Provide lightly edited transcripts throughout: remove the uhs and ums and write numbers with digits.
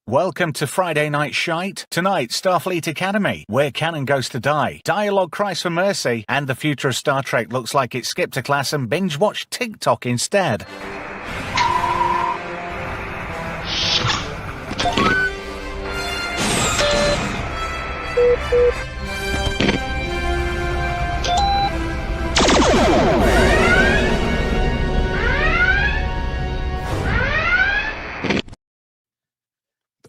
Welcome to Friday Night Shite. Tonight, Starfleet Academy, where canon goes to die, dialogue cries for mercy, and the future of Star Trek looks like it skipped a class and binge-watched TikTok instead.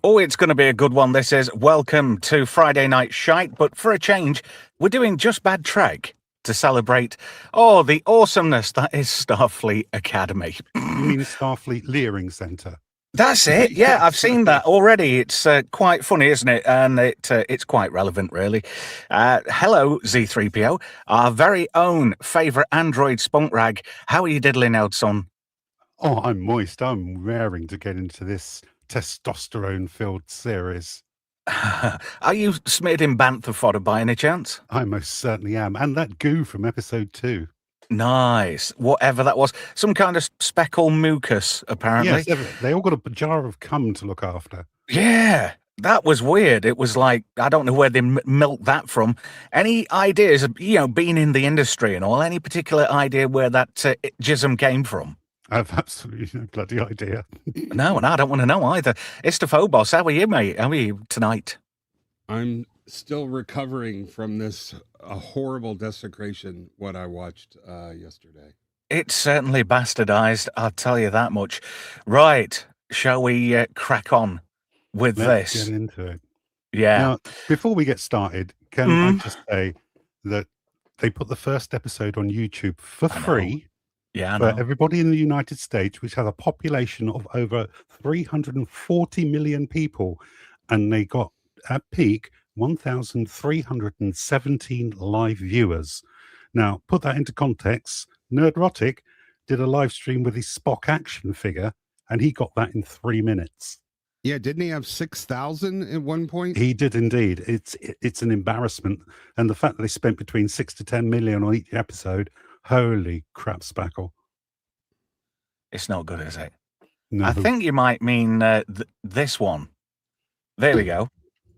Oh, it's going to be a good one, this is. Welcome to Friday Night Shite, but for a change, we're doing Just Bad Trek to celebrate, the awesomeness that is Starfleet Academy. You mean Starfleet Leering Centre? That's it, yeah, I've seen that already. It's quite funny, isn't it? And it's quite relevant, really. Hello, Z3PO, our very own favourite android spunk rag. How are you diddling out, son? Oh, I'm moist. I'm raring to get into this testosterone-filled series. Are you smeared in bantha fodder by any chance? I most certainly am. And that goo from episode 2. Nice. Whatever that was. Some kind of speckle mucus, apparently. Yes, they all got a jar of cum to look after. Yeah, that was weird. It was like, I don't know where they milked that from. Any ideas, being in the industry and all, any particular idea where that jism came from? I have absolutely no bloody idea. No, and I don't want to know either. Istaphobos, how are you, mate? How are you tonight? I'm still recovering from this horrible desecration, what I watched yesterday. It's certainly bastardized, I'll tell you that much. Right, shall we crack on with Let's this? get into it. Yeah. Now, before we get started, can I just say that they put the first episode on YouTube for free. Yeah, I for know. everybody in the United States, which has a population of over 340 million people, and they got at peak 1,317 live viewers. Now, put that into context. Nerdrotic did a live stream with his Spock action figure, and he got that in 3 minutes. Yeah, didn't he have 6,000 at one point? He did indeed. It's an embarrassment, and the fact that they spent between 6 to 10 million on each episode. Holy crap, Spackle. It's not good, is it? No. I think you might mean this one. There we go.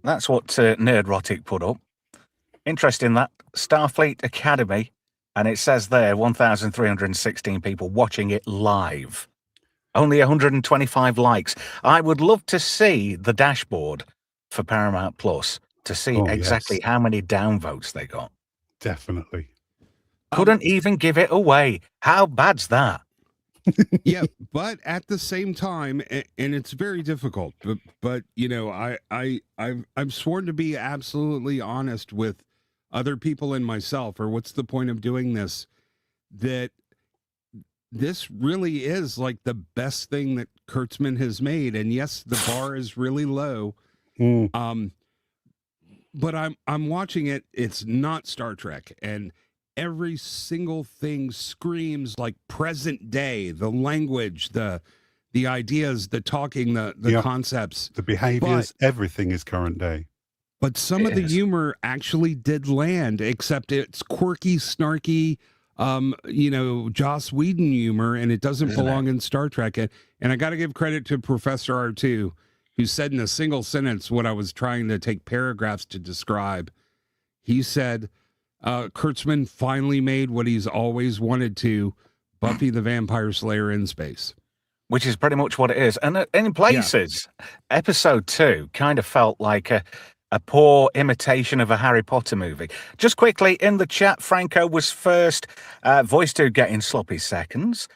That's what Nerdrotic put up. Interesting, that Starfleet Academy, and it says there 1,316 people watching it live. Only 125 likes. I would love to see the dashboard for Paramount Plus to see exactly how many downvotes they got. Definitely. Couldn't even give it away. How bad's that? Yeah, but at the same time, and it's very difficult. But I've sworn to be absolutely honest with other people and myself. Or what's the point of doing this? That this really is like the best thing that Kurtzman has made. And yes, the bar is really low. But I'm watching it. It's not Star Trek, and every single thing screams like present day. The language, the ideas, the talking, the concepts, the behaviors, everything is current day. But some of the humor actually did land, except it's quirky, snarky, Joss Whedon humor, and it doesn't belong in Star Trek. And I got to give credit to Professor R2, who said in a single sentence what I was trying to take paragraphs to describe. He said, Kurtzman finally made what he's always wanted to, Buffy the Vampire Slayer in space. Which is pretty much what it is. And in places, episode 2 kind of felt like a poor imitation of a Harry Potter movie. Just quickly, in the chat, Franco was first, Voice 2 getting sloppy seconds,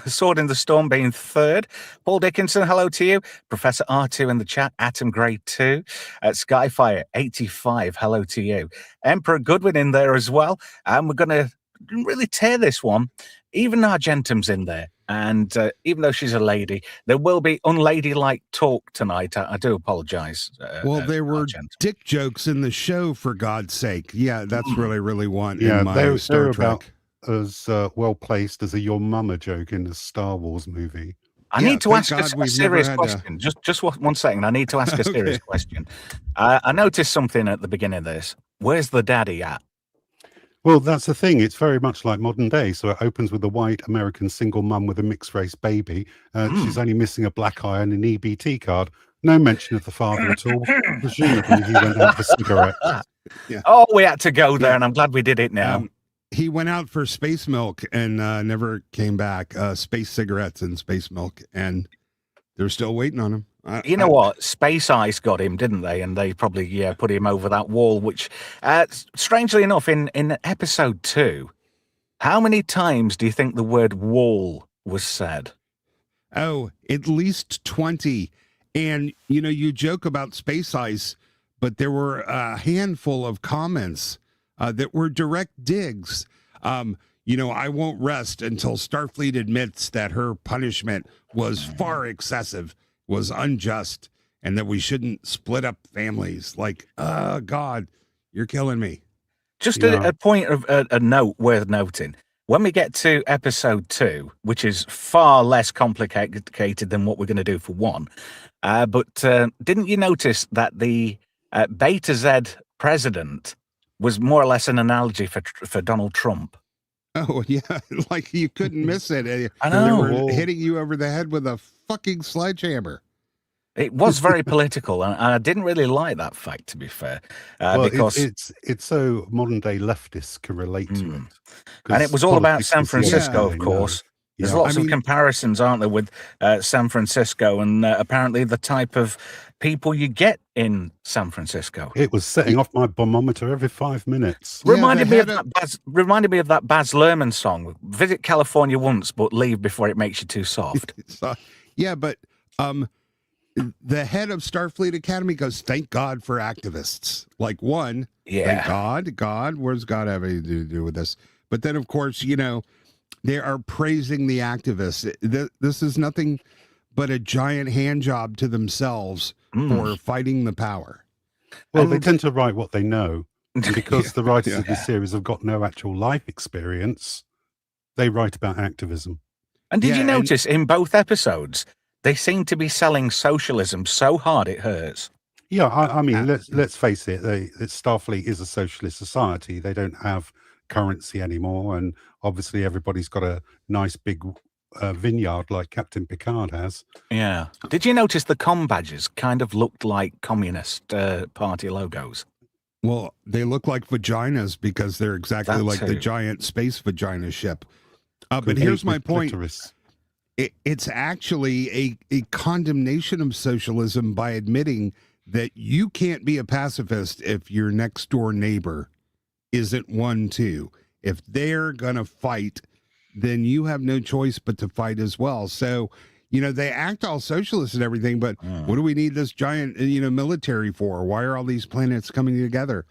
Sword in the Storm being third. Paul Dickinson, hello to you. Professor R2 in the chat. Atom Grey 2. Skyfire 85, hello to you. Emperor Goodwin in there as well. And we're going to really tear this one. Even Argentum's in there. And even though she's a lady, there will be unladylike talk tonight. I do apologize. Well, there were dick jokes in the show, for God's sake. Yeah, that's really one in my they're Star Trek. About as well placed as a Your Mama joke in a Star Wars movie. I need to ask a serious question. Just 1 second. I need to ask a serious question. I noticed something at the beginning of this. Where's the daddy at? Well, that's the thing. It's very much like modern day. So it opens with a white American single mum with a mixed race baby. She's only missing a black eye and an EBT card. No mention of the father at all. Presumably, he went out for cigarettes. Yeah. Oh, we had to go there, Yeah. and I'm glad we did it now. He went out for space milk and never came back. Space cigarettes and space milk, and they're still waiting on him. You know what? Space Ice got him, didn't they? And they probably put him over that wall, which, strangely enough, in episode 2, how many times do you think the word wall was said? Oh, at least 20. And, you know, you joke about Space Ice, but there were a handful of comments that were direct digs. You know, I won't rest until Starfleet admits that her punishment was far excessive, was unjust, and that we shouldn't split up families. Like, oh, God, you're killing me. Just a point of a note worth noting. When we get to episode 2, which is far less complicated than what we're going to do for 1, but didn't you notice that the Beta Z president was more or less an analogy for Donald Trump? Oh, yeah, like you couldn't miss it. I know. They were hitting you over the head with a fucking sledgehammer. It was very political, and I didn't really like that fact, to be fair. Because it's so modern day leftists can relate to it. And it was all about San Francisco, of course. There's lots of comparisons, aren't there, with San Francisco and apparently the type of people you get in San Francisco. It was setting off my bombometer every 5 minutes. Reminded me of that Baz Luhrmann song. Visit California once, but leave before it makes you too soft. Yeah, but the head of Starfleet Academy goes, "Thank God for activists." Like, one, thank God. Where's God have anything to do with this? But then, of course, you know, they are praising the activists. This is nothing but a giant hand job to themselves for fighting the power. Well, they tend to write what they know. And because the writers of this series have got no actual life experience, they write about activism. And did you notice in both episodes, they seem to be selling socialism so hard it hurts? Yeah, I mean, let's face it. Starfleet is a socialist society. They don't have currency anymore, and obviously everybody's got a nice big vineyard like Captain Picard has. Yeah. Did you notice the comm badges kind of looked like Communist Party logos? Well, they look like vaginas because they're exactly like the giant space vagina ship. But here's my point. It's actually a condemnation of socialism by admitting that you can't be a pacifist if your next door neighbor isn't one too. If they're going to fight, then you have no choice but to fight as well. So, you know, they act all socialist and everything, but what do we need this giant, military for? Why are all these planets coming together?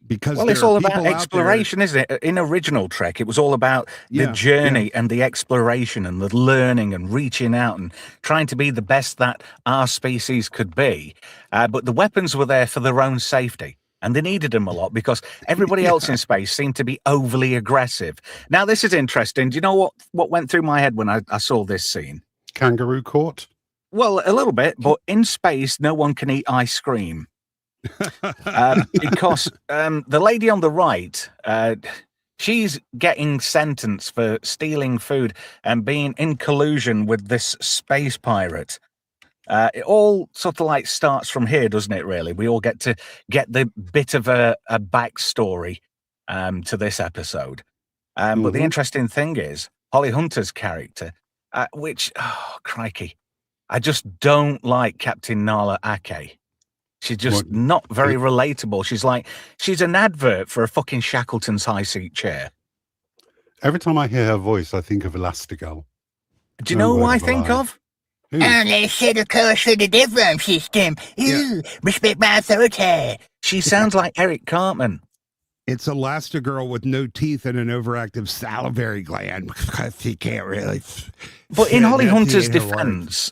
Because it's all about exploration, isn't it? In original Trek, it was all about the journey and the exploration and the learning and reaching out and trying to be the best that our species could be. But the weapons were there for their own safety. And they needed them a lot because everybody else in space seemed to be overly aggressive. Now, this is interesting. Do you know what went through my head when I saw this scene? Kangaroo court? Well, a little bit, but in space, no one can eat ice cream. Because the lady on the right, she's getting sentenced for stealing food and being in collusion with this space pirate. It all sort of like starts from here, doesn't it, really? We all get to get the bit of a backstory to this episode. But the interesting thing is, Holly Hunter's character, which, crikey, I just don't like Captain Nala Ake. She's just not very relatable. She's an advert for a fucking Shackleton's high seat chair. Every time I hear her voice, I think of Elastigirl. Do you know who I think of? They set a course for the DevRAM system. Ooh, respect my authority. She sounds like Eric Cartman. It's Elastigirl with no teeth and an overactive salivary gland because she can't really. But in Holly Hunter's defense,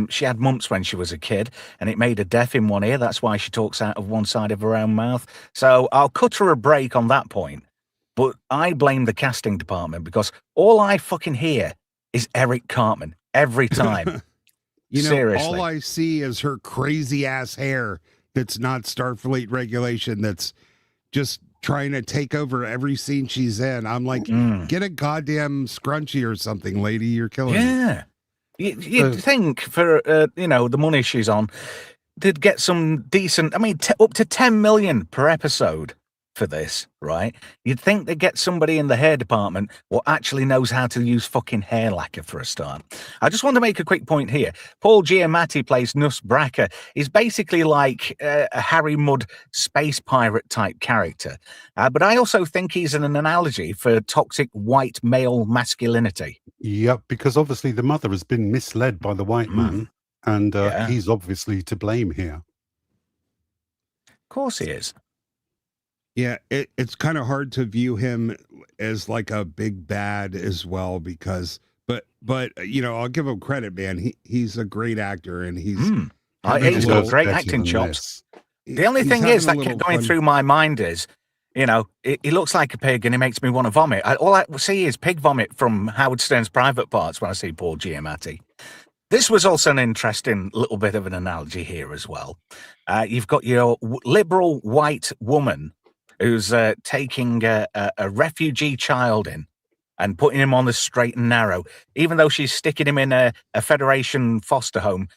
she had mumps when she was a kid, and it made her deaf in one ear. That's why she talks out of one side of her own mouth. So I'll cut her a break on that point. But I blame the casting department because all I fucking hear is Eric Cartman every time. Seriously. All I see is her crazy ass hair that's not Starfleet regulation, that's just trying to take over every scene she's in. I'm like, get a goddamn scrunchie or something, lady. You're killing me. You'd think for, the money she's on, they'd get some decent, I mean, up to 10 million per episode for this, right? You'd think they'd get somebody in the hair department who actually knows how to use fucking hair lacquer for a start. I just want to make a quick point here. Paul Giamatti plays Nuss Bracker. He's basically like a Harry Mudd space pirate type character. But I also think he's an analogy for toxic white male masculinity. Yep, because obviously the mother has been misled by the white man, and he's obviously to blame here. Of course he is. Yeah, it's kind of hard to view him as like a big bad as well, because but you know, I'll give him credit, man. He's a great actor, and he's got great acting chops. The only thing is that kept going through my mind is, you know, he looks like a pig and he makes me want to vomit. All I see is pig vomit from Howard Stern's Private Parts when I see Paul Giamatti. This was also an interesting little bit of an analogy here as well. You've got your liberal white woman who's taking a refugee child in and putting him on the straight and narrow, even though she's sticking him in a Federation foster home,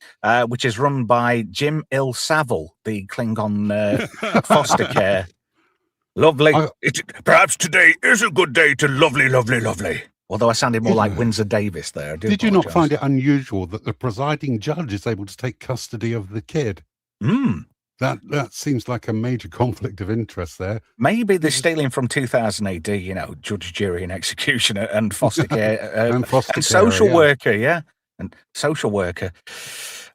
which is run by Jim Il Savile, the Klingon foster care. Lovely. Perhaps today is a good day to lovely. Although I sounded more like Windsor Davis there. Did you not find it unusual that the presiding judge is able to take custody of the kid? That seems like a major conflict of interest there. Maybe they're stealing from 2000 AD, you know, judge, jury, and executioner, and foster care, and social worker, and social worker.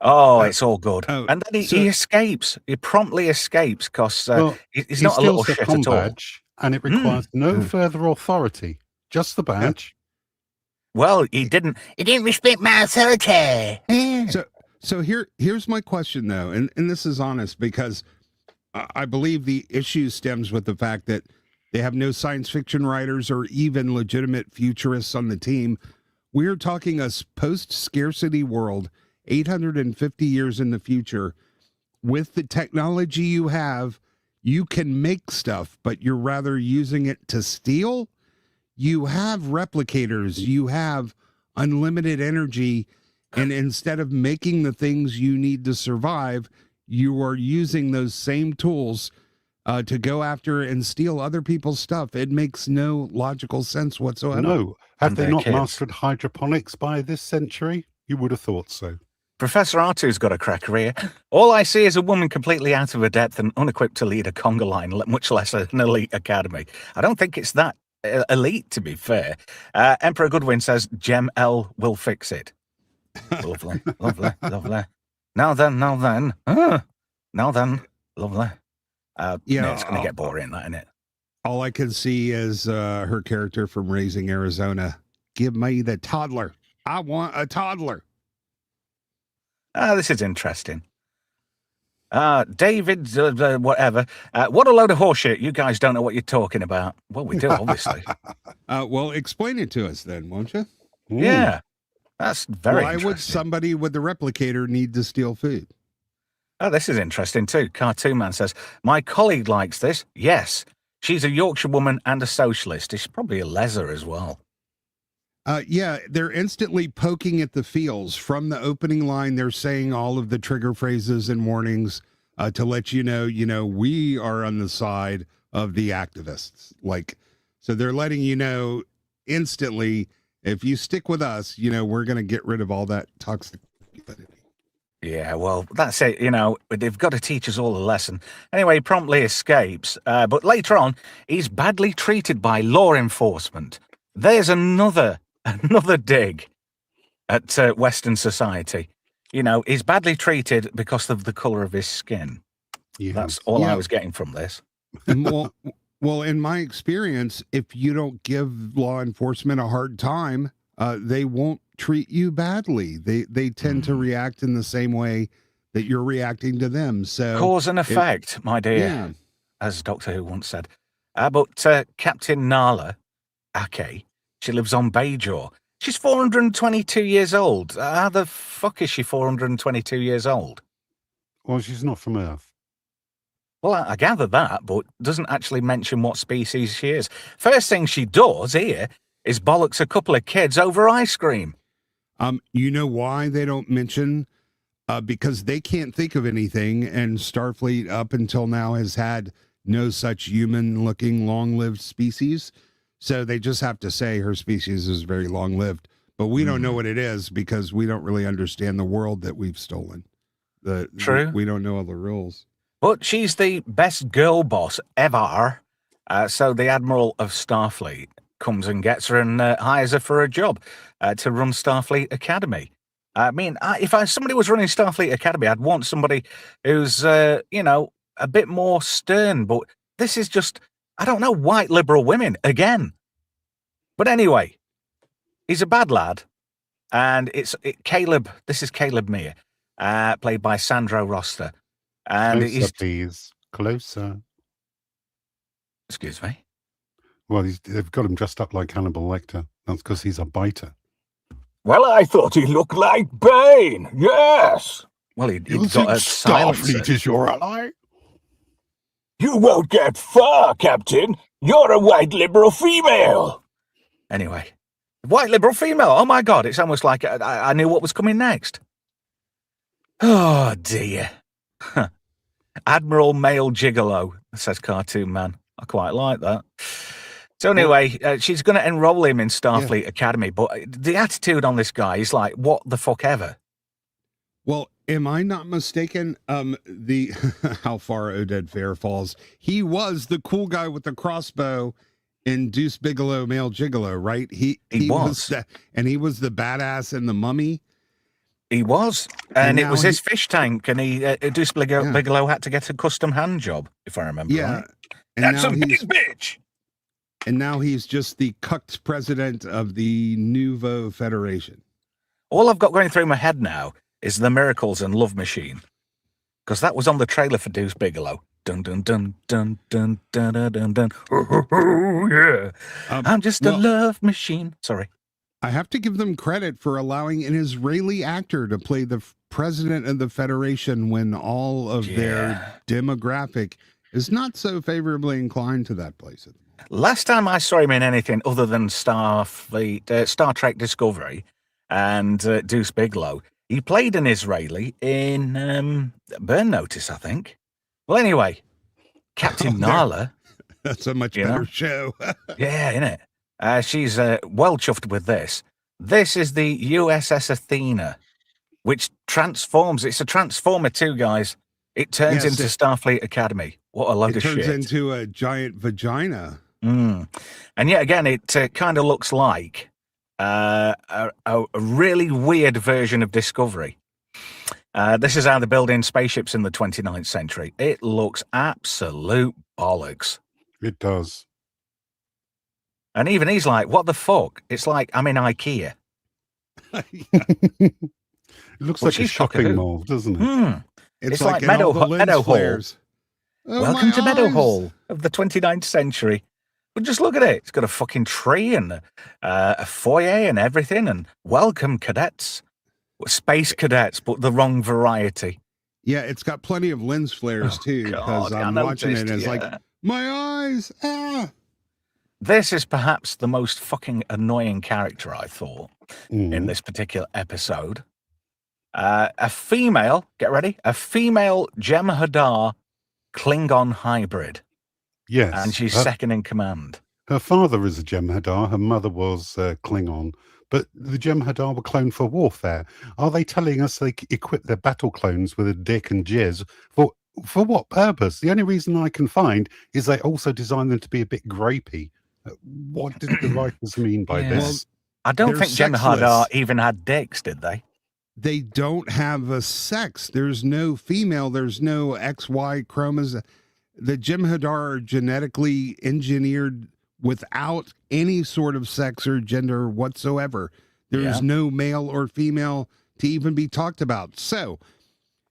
Oh, it's all good. And then he escapes. He promptly escapes because he's not a little shit at all. And it requires no further authority, just the badge. Well, he didn't respect my authority. So here's my question, though, and this is honest, because I believe the issue stems with the fact that they have no science fiction writers or even legitimate futurists on the team. We're talking a post-scarcity world, 850 years in the future. With the technology you have, you can make stuff, but you're rather using it to steal. You have replicators, you have unlimited energy, and instead of making the things you need to survive, you are using those same tools to go after and steal other people's stuff. It makes no logical sense whatsoever. No. Have they not mastered hydroponics by this century? You would have thought so. Professor R2's got a cracker here. All I see is a woman completely out of her depth and unequipped to lead a conga line, much less an elite academy. I don't think it's that elite, to be fair. Emperor Goodwin says Gem L will fix it. Lovely. Now then. Lovely. It's going to get boring, that, isn't it? All I can see is her character from Raising Arizona. Give me the toddler. I want a toddler. This is interesting. David, whatever. What a load of horseshit. You guys don't know what you're talking about. Well, we do, obviously. Well, explain it to us then, won't you? Yeah. That's very interesting. Why would somebody with the replicator need to steal food? Oh, this is interesting too. Cartoon Man says, my colleague likes this. Yes. She's a Yorkshire woman and a socialist. She's probably a leser as well. Yeah, they're instantly poking at the feels. From the opening line, they're saying all of the trigger phrases and warnings to let you know, we are on the side of the activists. So they're letting you know instantly, if you stick with us, we're going to get rid of all that toxic. Yeah, well, that's it. They've got to teach us all a lesson. Anyway, he promptly escapes. But later on, he's badly treated by law enforcement. There's another dig at Western society. He's badly treated because of the color of his skin. Yes. That's all I was getting from this. Well, in my experience, if you don't give law enforcement a hard time, they won't treat you badly. They tend to react in the same way that you're reacting to them. So cause and effect, my dear, as Doctor Who once said. But Captain Nala Ake, she lives on Bajor. She's 422 years old. How the fuck is she 422 years old? Well, she's not from Earth. Well, I gather that, but doesn't actually mention what species she is. First thing she does here is bollocks a couple of kids over ice cream. You know why they don't mention because they can't think of anything, and Starfleet up until now has had no such human-looking long-lived species. So they just have to say her species is very long-lived. But we don't know what it is because we don't really understand the world that we've stolen. True. We don't know all the rules. But she's the best girl boss ever. So the Admiral of Starfleet comes and gets her and hires her for a job to run Starfleet Academy. I mean, if somebody was running Starfleet Academy, I'd want somebody who's, you know, a bit more stern. But this is just, I don't know, white liberal women again. But anyway, he's a bad lad. And Caleb, this is Caleb Meir, played by Sandro Roster. And closer, please. Closer. Excuse me? Well, they've got him dressed up like Hannibal Lecter. That's because he's a biter. Well, I thought he looked like Bane. Yes. Well, he'd got a silencer. Starfleet is your ally. You won't get far, Captain. You're a white liberal female. Anyway, white liberal female. Oh my God! It's almost like I knew what was coming next. Oh dear. Admiral Male Gigolo, says Cartoon Man. I quite like that. So anyway, she's going to enroll him in Starfleet Academy, but the attitude on this guy is like, what the fuck ever? Well, am I not mistaken? The how far Oded Fair falls. He was the cool guy with the crossbow in Deuce Bigalow, Male Gigolo, right? He was and he was the badass in The Mummy. He was, and it was his fish tank, and Deuce Bigalow had to get a custom hand job, if I remember right. And that's a big bitch. And now he's just the cucked president of the Nouveau Federation. All I've got going through my head now is The Miracles and Love Machine, because that was on the trailer for Deuce Bigalow. Dun dun dun dun dun dun dun dun dun. Oh, yeah. I'm just a love machine. Sorry. I have to give them credit for allowing an Israeli actor to play the president of the Federation when all of their demographic is not so favorably inclined to that place. Last time I saw him in anything other than Star Trek Discovery and Deuce Bigalow, he played an Israeli in Burn Notice, I think. Well, anyway, Captain Nala. That's a much better show. Yeah, innit? She's well chuffed with this. This is the USS Athena, which transforms. It's a transformer too, guys. It turns into Starfleet Academy. What a load of shit. It turns into a giant vagina. And yet again, it kind of looks like a really weird version of Discovery. This is how they're building spaceships in the 29th century. It looks absolute bollocks. It does. And even he's like, what the fuck? It's like, I'm in IKEA. It looks like a shopping mall, doesn't it? It's like Meadow Hall. Welcome to Meadow Hall of the 29th century. But just look at it. It's got a fucking tree and a foyer and everything. And welcome, cadets. Space cadets, but the wrong variety. Yeah, it's got plenty of lens flares, too, because I'm watching it and it's like, my eyes, This is perhaps the most fucking annoying character, I thought, in this particular episode. A female, get ready, a female Jem'Hadar Klingon hybrid. Yes. And she's second in command. Her father is a Jem'Hadar, her mother was Klingon, but the Jem'Hadar were cloned for warfare. Are they telling us they equip their battle clones with a dick and jizz? For what purpose? The only reason I can find is they also designed them to be a bit grapey. What did the writers mean by this? Well, I don't think Jem'Hadar even had dicks, did they? They don't have a sex. There's no female. There's no XY chromosome. The Jem'Hadar are genetically engineered without any sort of sex or gender whatsoever. There's no male or female to even be talked about. So,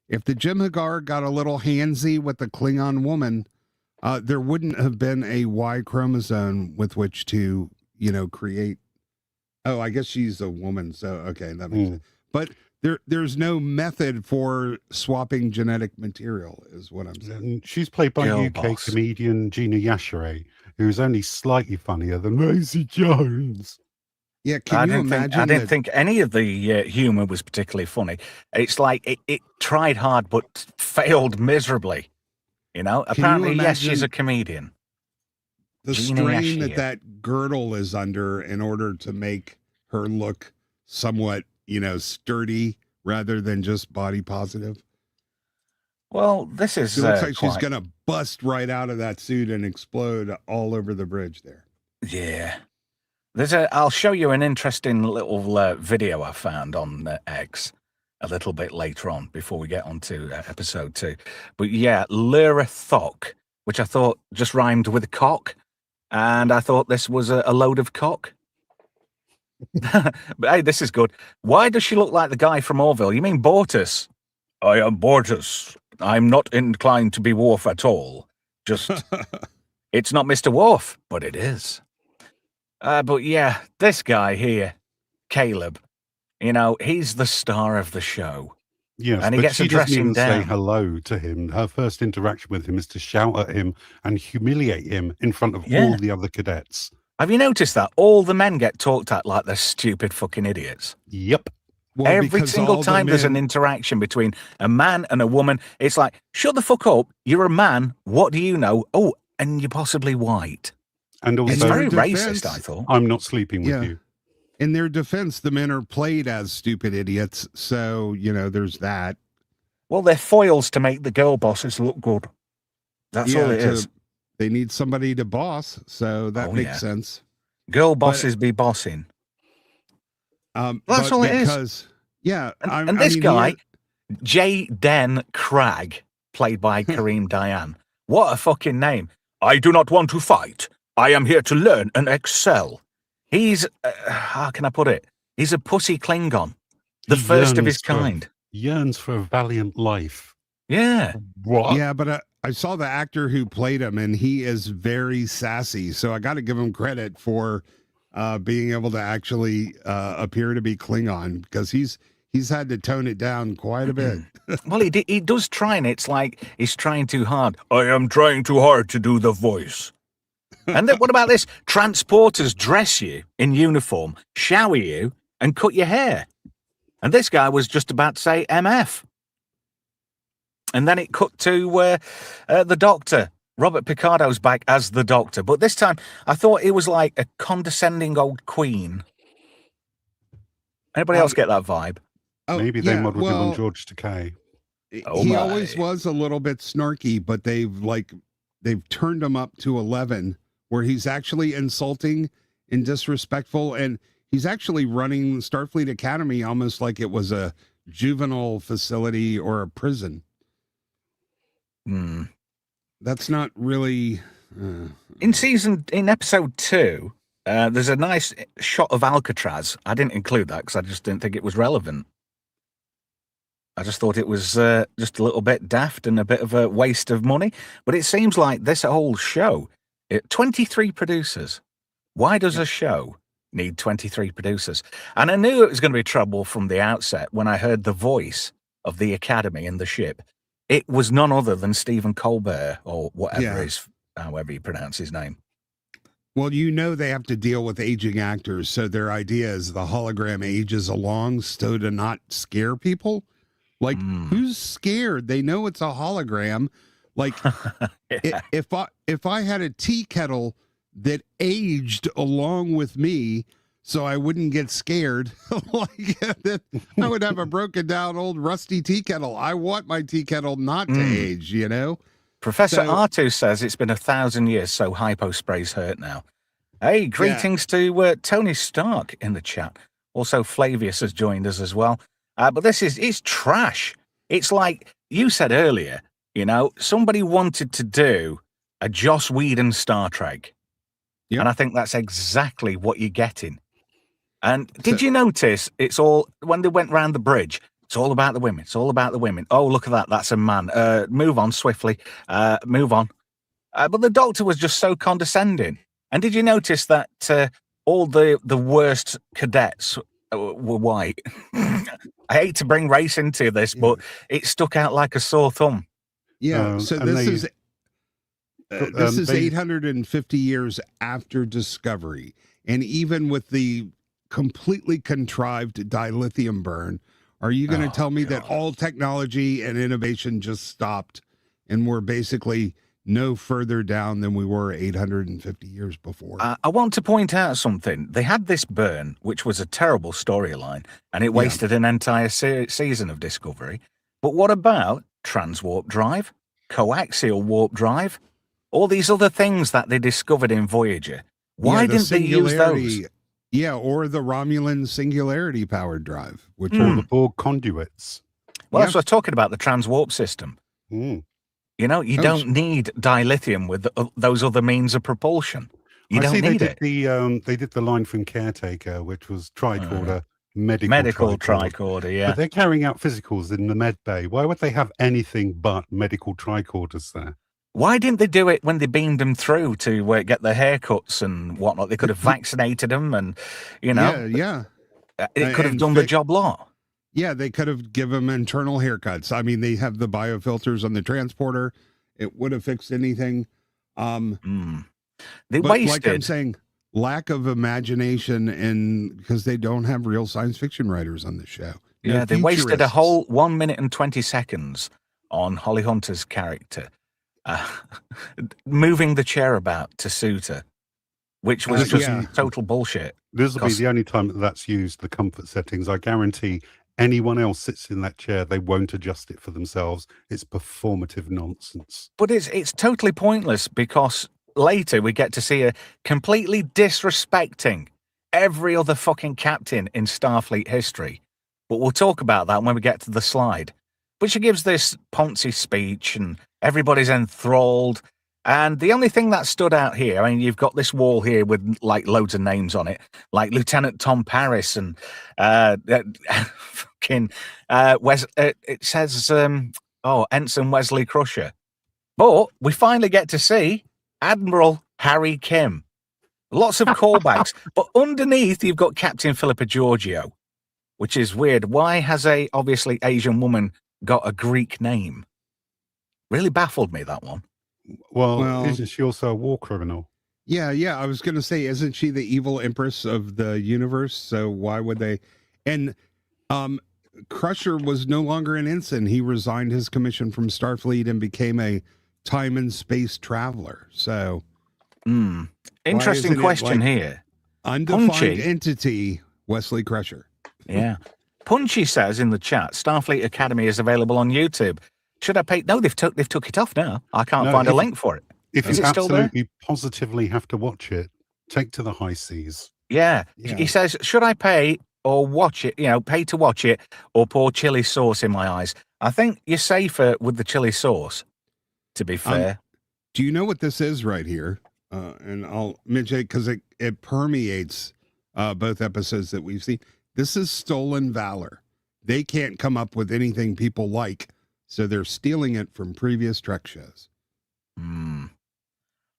if the Jem'Hadar got a little handsy with the Klingon woman, there wouldn't have been a Y chromosome with which to, create. Oh, I guess she's a woman. So, okay, that makes sense. But there's no method for swapping genetic material, is what I'm saying. She's played by UK comedian Gina Yashere, who's only slightly funnier than Rosie Jones. Yeah, can you imagine? I didn't think any of the humor was particularly funny. It's like it tried hard but failed miserably. You know, apparently, yes, she's a comedian. The strain that girdle is under in order to make her look somewhat, sturdy rather than just body positive. Well, this is. It looks like she's going to bust right out of that suit and explode all over the bridge there. Yeah. I'll show you an interesting little video I found on X a little bit later on before we get on to episode 2. But yeah, Lyra Thock, which I thought just rhymed with cock. And I thought this was a load of cock. But hey, this is good. Why does she look like the guy from Orville? You mean Bortus? I am Bortus. I'm not inclined to be Worf at all. Just, it's not Mr. Worf, but it is. But yeah, this guy here, Caleb, he's the star of the show. Yes, and he gets she doesn't even down. say hello to him. Her first interaction with him is to shout at him and humiliate him in front of all the other cadets. Have you noticed that? All the men get talked at like they're stupid fucking idiots. Yep. Well, every single time there's an interaction between a man and a woman, it's like, shut the fuck up. You're a man. What do you know? Oh, and you're possibly white. And also, it's very racist, I thought. I'm not sleeping with you. In their defense, the men are played as stupid idiots. So, there's that. Well, they're foils to make the girl bosses look good. That's all it is. They need somebody to boss. So that makes sense. Girl bosses be bossing. That's all it is. Yeah. And this guy, J. Den Cragg, played by Kareem Dayan. What a fucking name. I do not want to fight. I am here to learn and excel. He's, how can I put it? He's a pussy Klingon. The first of his kind. Yearns for a valiant life. Yeah. What? Yeah, but I saw the actor who played him, and he is very sassy. So I got to give him credit for being able to actually appear to be Klingon, because he's had to tone it down quite a bit. Well, he does try, and it's like he's trying too hard. I am trying too hard to do the voice. And then what about this? Transporters dress you in uniform, shower you, and cut your hair. And this guy was just about to say MF. And then it cut to the Doctor. Robert Picardo's back as the Doctor. But this time, I thought it was like a condescending old queen. Anybody else get that vibe? Maybe they modeled him on George Takei. He always was a little bit snarky, but they've turned him up to 11, where he's actually insulting and disrespectful, and he's actually running Starfleet Academy almost like it was a juvenile facility or a prison. That's not really... In episode 2, there's a nice shot of Alcatraz. I didn't include that because I just didn't think it was relevant. I just thought it was just a little bit daft and a bit of a waste of money. But it seems like this whole show, 23 producers. Why does a show need 23 producers? And I knew it was going to be trouble from the outset when I heard the voice of the Academy in the ship. It was none other than Stephen Colbert, or whatever however you pronounce his name. Well, they have to deal with aging actors, so their idea is the hologram ages along so to not scare people. Like, who's scared? They know it's a hologram. Like, if I had a tea kettle that aged along with me, so I wouldn't get scared, I would have a broken down old rusty tea kettle. I want my tea kettle not to age, Professor R2 says it's been 1,000 years, so hypo sprays hurt now. Hey, greetings to Tony Stark in the chat. Also, Flavius has joined us as well. But it's trash. It's like you said earlier, somebody wanted to do a Joss Whedon Star Trek. Yep. And I think that's exactly what you're getting. And did you notice it's all, when they went round the bridge, it's all about the women. It's all about the women. Oh, look at that. That's a man. Move on swiftly. Move on. But the Doctor was just so condescending. And did you notice that all the worst cadets were white? I hate to bring race into this, but it stuck out like a sore thumb. Yeah. So this is 850 years after Discovery. And even with the completely contrived dilithium burn. Are you going to tell me that all technology and innovation just stopped and we're basically no further down than we were 850 years before? I want to point out something. They had this burn, which was a terrible storyline, and it wasted an entire season of Discovery. But what about transwarp drive, coaxial warp drive, all these other things that they discovered in Voyager? Why didn't they use those? Yeah, or the Romulan singularity powered drive, which or the Borg conduits. Well, that's what I'm talking about, the transwarp system. Mm. You know, you don't need dilithium with those other means of propulsion. You don't need it. They did the line from Caretaker, which was tricorder, medical tricorder, yeah. But they're carrying out physicals in the med bay. Why would they have anything but medical tricorders there? Why didn't they do it when they beamed them through to get their haircuts and whatnot? They could have vaccinated them and, you know. Yeah. It could have done the job lot. Yeah, they could have given them internal haircuts. I mean, they have the biofilters on the transporter. It would have fixed anything. They but wasted. Like I'm saying, lack of imagination, and because they don't have real science fiction writers on the show. Yeah, they wasted a whole 1 minute and 20 seconds on Holly Hunter's character, moving the chair about to suit her, which was just total bullshit. This will be the only time that's used, the comfort settings. I guarantee anyone else sits in that chair, they won't adjust it for themselves. It's performative nonsense. But it's totally pointless, because later we get to see her completely disrespecting every other fucking captain in Starfleet history. But we'll talk about that when we get to the slide. But she gives this Ponzi speech and everybody's enthralled. And the only thing that stood out here, I mean, you've got this wall here with like loads of names on it, like Lieutenant Tom Paris and fucking it says Ensign Wesley Crusher. But we finally get to see Admiral Harry Kim. Lots of callbacks, but underneath you've got Captain Philippa Georgiou, which is weird. Why has a obviously Asian woman got a Greek name? Really baffled me, that one. Well, isn't she also a war criminal? Yeah. I was going to say, isn't she the evil empress of the universe? So why would they? And Crusher was no longer an ensign. He resigned his commission from Starfleet and became a time and space traveler. So, interesting question here. Undefined Punchy entity, Wesley Crusher. Yeah. Punchy says in the chat, Starfleet Academy is available on YouTube. Should I pay? No, they've took it off now. I can't find a link for it. If you absolutely positively have to watch it, take to the high seas. Yeah. He says, should I pay or watch it? You know, pay to watch it or pour chili sauce in my eyes? I think you're safer with the chili sauce, to be fair. Do you know what this is right here? And I'll mention it because it permeates both episodes that we've seen. This is stolen valor. They can't come up with anything people like, so they're stealing it from previous Trek shows.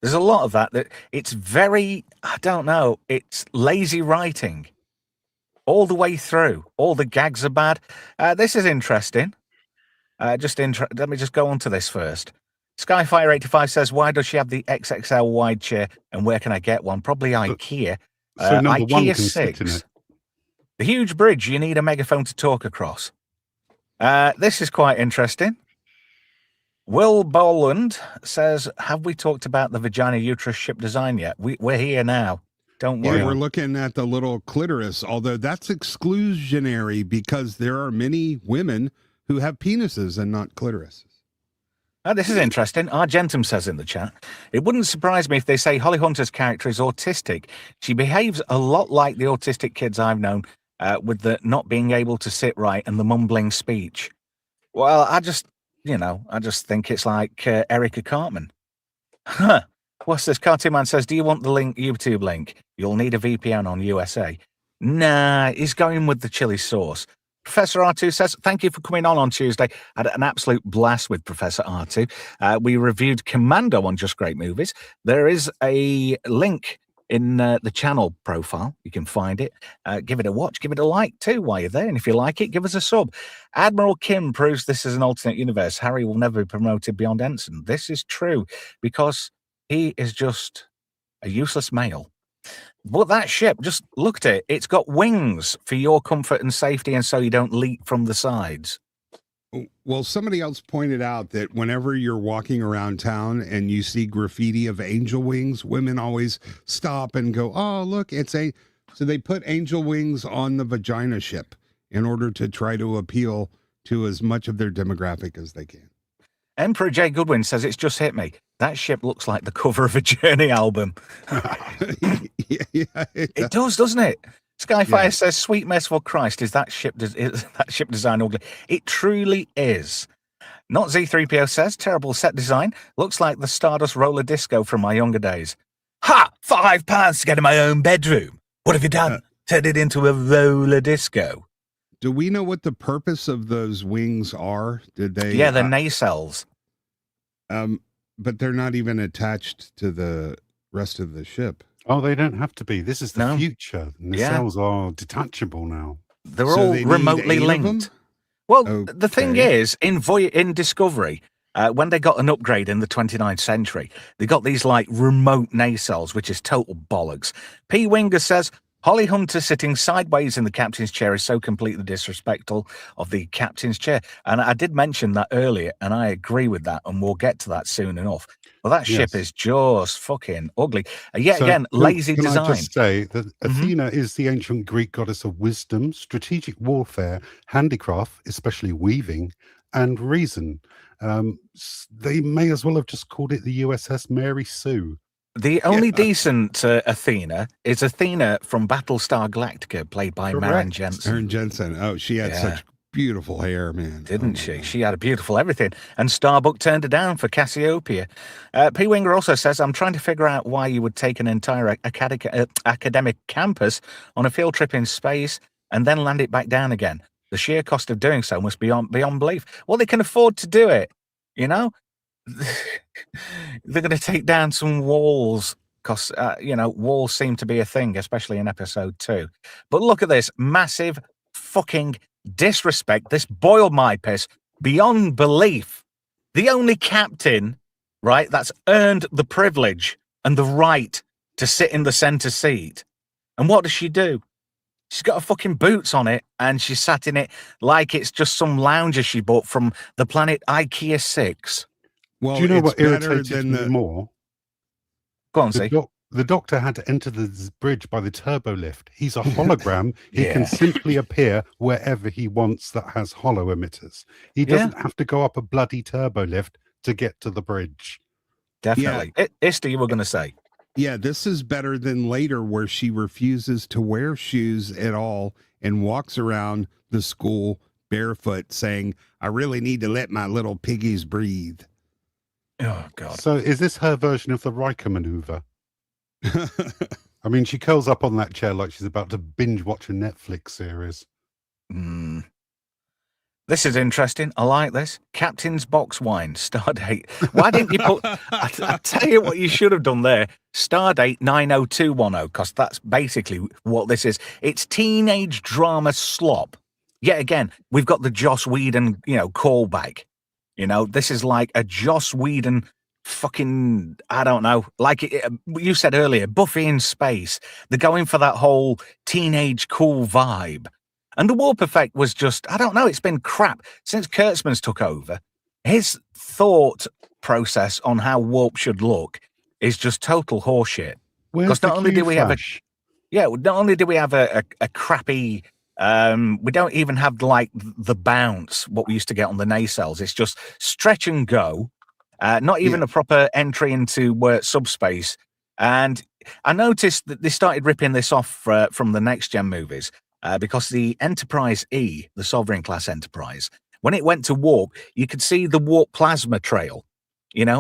There's a lot of that. It's very, I don't know, it's lazy writing all the way through. All the gags are bad. This is interesting. Let me just go on to this first. Skyfire85 says, why does she have the XXL wide chair and where can I get one? Probably IKEA. So number one IKEA can sit in 6. it. The huge bridge, you need a megaphone to talk across. This is quite interesting. Will Boland says, have we talked about the vagina uterus ship design yet? We're here now. Don't worry. Yeah, we're looking at the little clitoris, although that's exclusionary because there are many women who have penises and not clitorises. This is interesting. Argentum says in the chat, it wouldn't surprise me if they say Holly Hunter's character is autistic. She behaves a lot like the autistic kids I've known, with the not being able to sit right and the mumbling speech. Well, I just think it's like Erica Cartman. What's this? Cartoon Man says, do you want the YouTube link? You'll need a VPN on USA. Nah, he's going with the chili sauce. Professor R2 says, thank you for coming on Tuesday. I had an absolute blast with Professor R2. We reviewed Commando on Just Great Movies. There is a link in the channel profile. You can find it. Give it a watch. Give it a like too while you're there. And if you like it, give us a sub. Admiral Kim proves this is an alternate universe. Harry will never be promoted beyond ensign. This is true because he is just a useless male. But that ship, just look at it. It's got wings for your comfort and safety, and so you don't leak from the sides. Well, somebody else pointed out that whenever you're walking around town and you see graffiti of angel wings, women always stop and go, "Oh, look, it's a." So they put angel wings on the vagina ship in order to try to appeal to as much of their demographic as they can. Emperor J. Goodwin says it's just hit me. That ship looks like the cover of a Journey album. Yeah, It does, doesn't it? Skyfire says, "Sweet merciful Christ, is that ship design ugly?" It truly is. Not Z3PO says, "Terrible set design. Looks like the Stardust roller disco from my younger days." Ha! £5 to get in my own bedroom. What have you done? Turned it into a roller disco. Do we know what the purpose of those wings are? Did they? Yeah, the nacelles. But they're not even attached to the rest of the ship. Oh, they don't have to be. This is the future. And the cells are detachable now. They're all remotely linked. Well, the thing is, in Discovery, when they got an upgrade in the 29th century, they got these like remote nacelles, which is total bollocks. P. Winger says, "Holly Hunter sitting sideways in the captain's chair is so completely disrespectful of the captain's chair." And I did mention that earlier, and I agree with that, and we'll get to that soon enough. Well, that ship is just fucking ugly. Again, lazy design. Can I just say that Athena is the ancient Greek goddess of wisdom, strategic warfare, handicraft, especially weaving, and reason. They may as well have just called it the USS Mary Sue. The only decent Athena is Athena from Battlestar Galactica, played by Maren Jensen. Maren Jensen. Oh, she had such beautiful hair, man. Didn't she? She had a beautiful everything. And Starbuck turned her down for Cassiopeia. P. Winger also says, "I'm trying to figure out why you would take an entire academic campus on a field trip in space and then land it back down again. The sheer cost of doing so must be beyond belief." Well, they can afford to do it, you know? They're going to take down some walls because, walls seem to be a thing, especially in episode 2. But look at this massive fucking disrespect. This boiled my piss beyond belief. The only captain, right, that's earned the privilege and the right to sit in the center seat. And what does she do? She's got her fucking boots on it and she sat in it like it's just some lounger she bought from the planet IKEA 6. Well, do you know what irritated me more? Go on, see. The Doctor had to enter the bridge by the turbo lift. He's a hologram. He can simply appear wherever he wants that has holo emitters. He doesn't have to go up a bloody turbo lift to get to the bridge. Definitely. Ister, you were going to say. Yeah, this is better than later where she refuses to wear shoes at all and walks around the school barefoot saying, "I really need to let my little piggies breathe." Oh, God. So is this her version of the Riker maneuver? I mean, she curls up on that chair like she's about to binge watch a Netflix series. This is interesting. I like this. Captain's Box Wine, Stardate. Why didn't you put... I tell you what you should have done there. Stardate 90210, because that's basically what this is. It's teenage drama slop. Yet again, we've got the Joss Whedon, callback. This is like a Joss Whedon fucking, I don't know, like you said earlier, Buffy in space. They're going for that whole teenage cool vibe. And the warp effect was just, I don't know, it's been crap. Since Kurtzman's took over, his thought process on how warp should look is just total horseshit. Because not only do we have a crappy... we don't even have like the bounce, what we used to get on the nacelles. It's just stretch and go. Not even a proper entry into subspace. And I noticed that they started ripping this off from the Next Gen movies because the Enterprise E, the Sovereign class Enterprise, when it went to warp, you could see the warp plasma trail,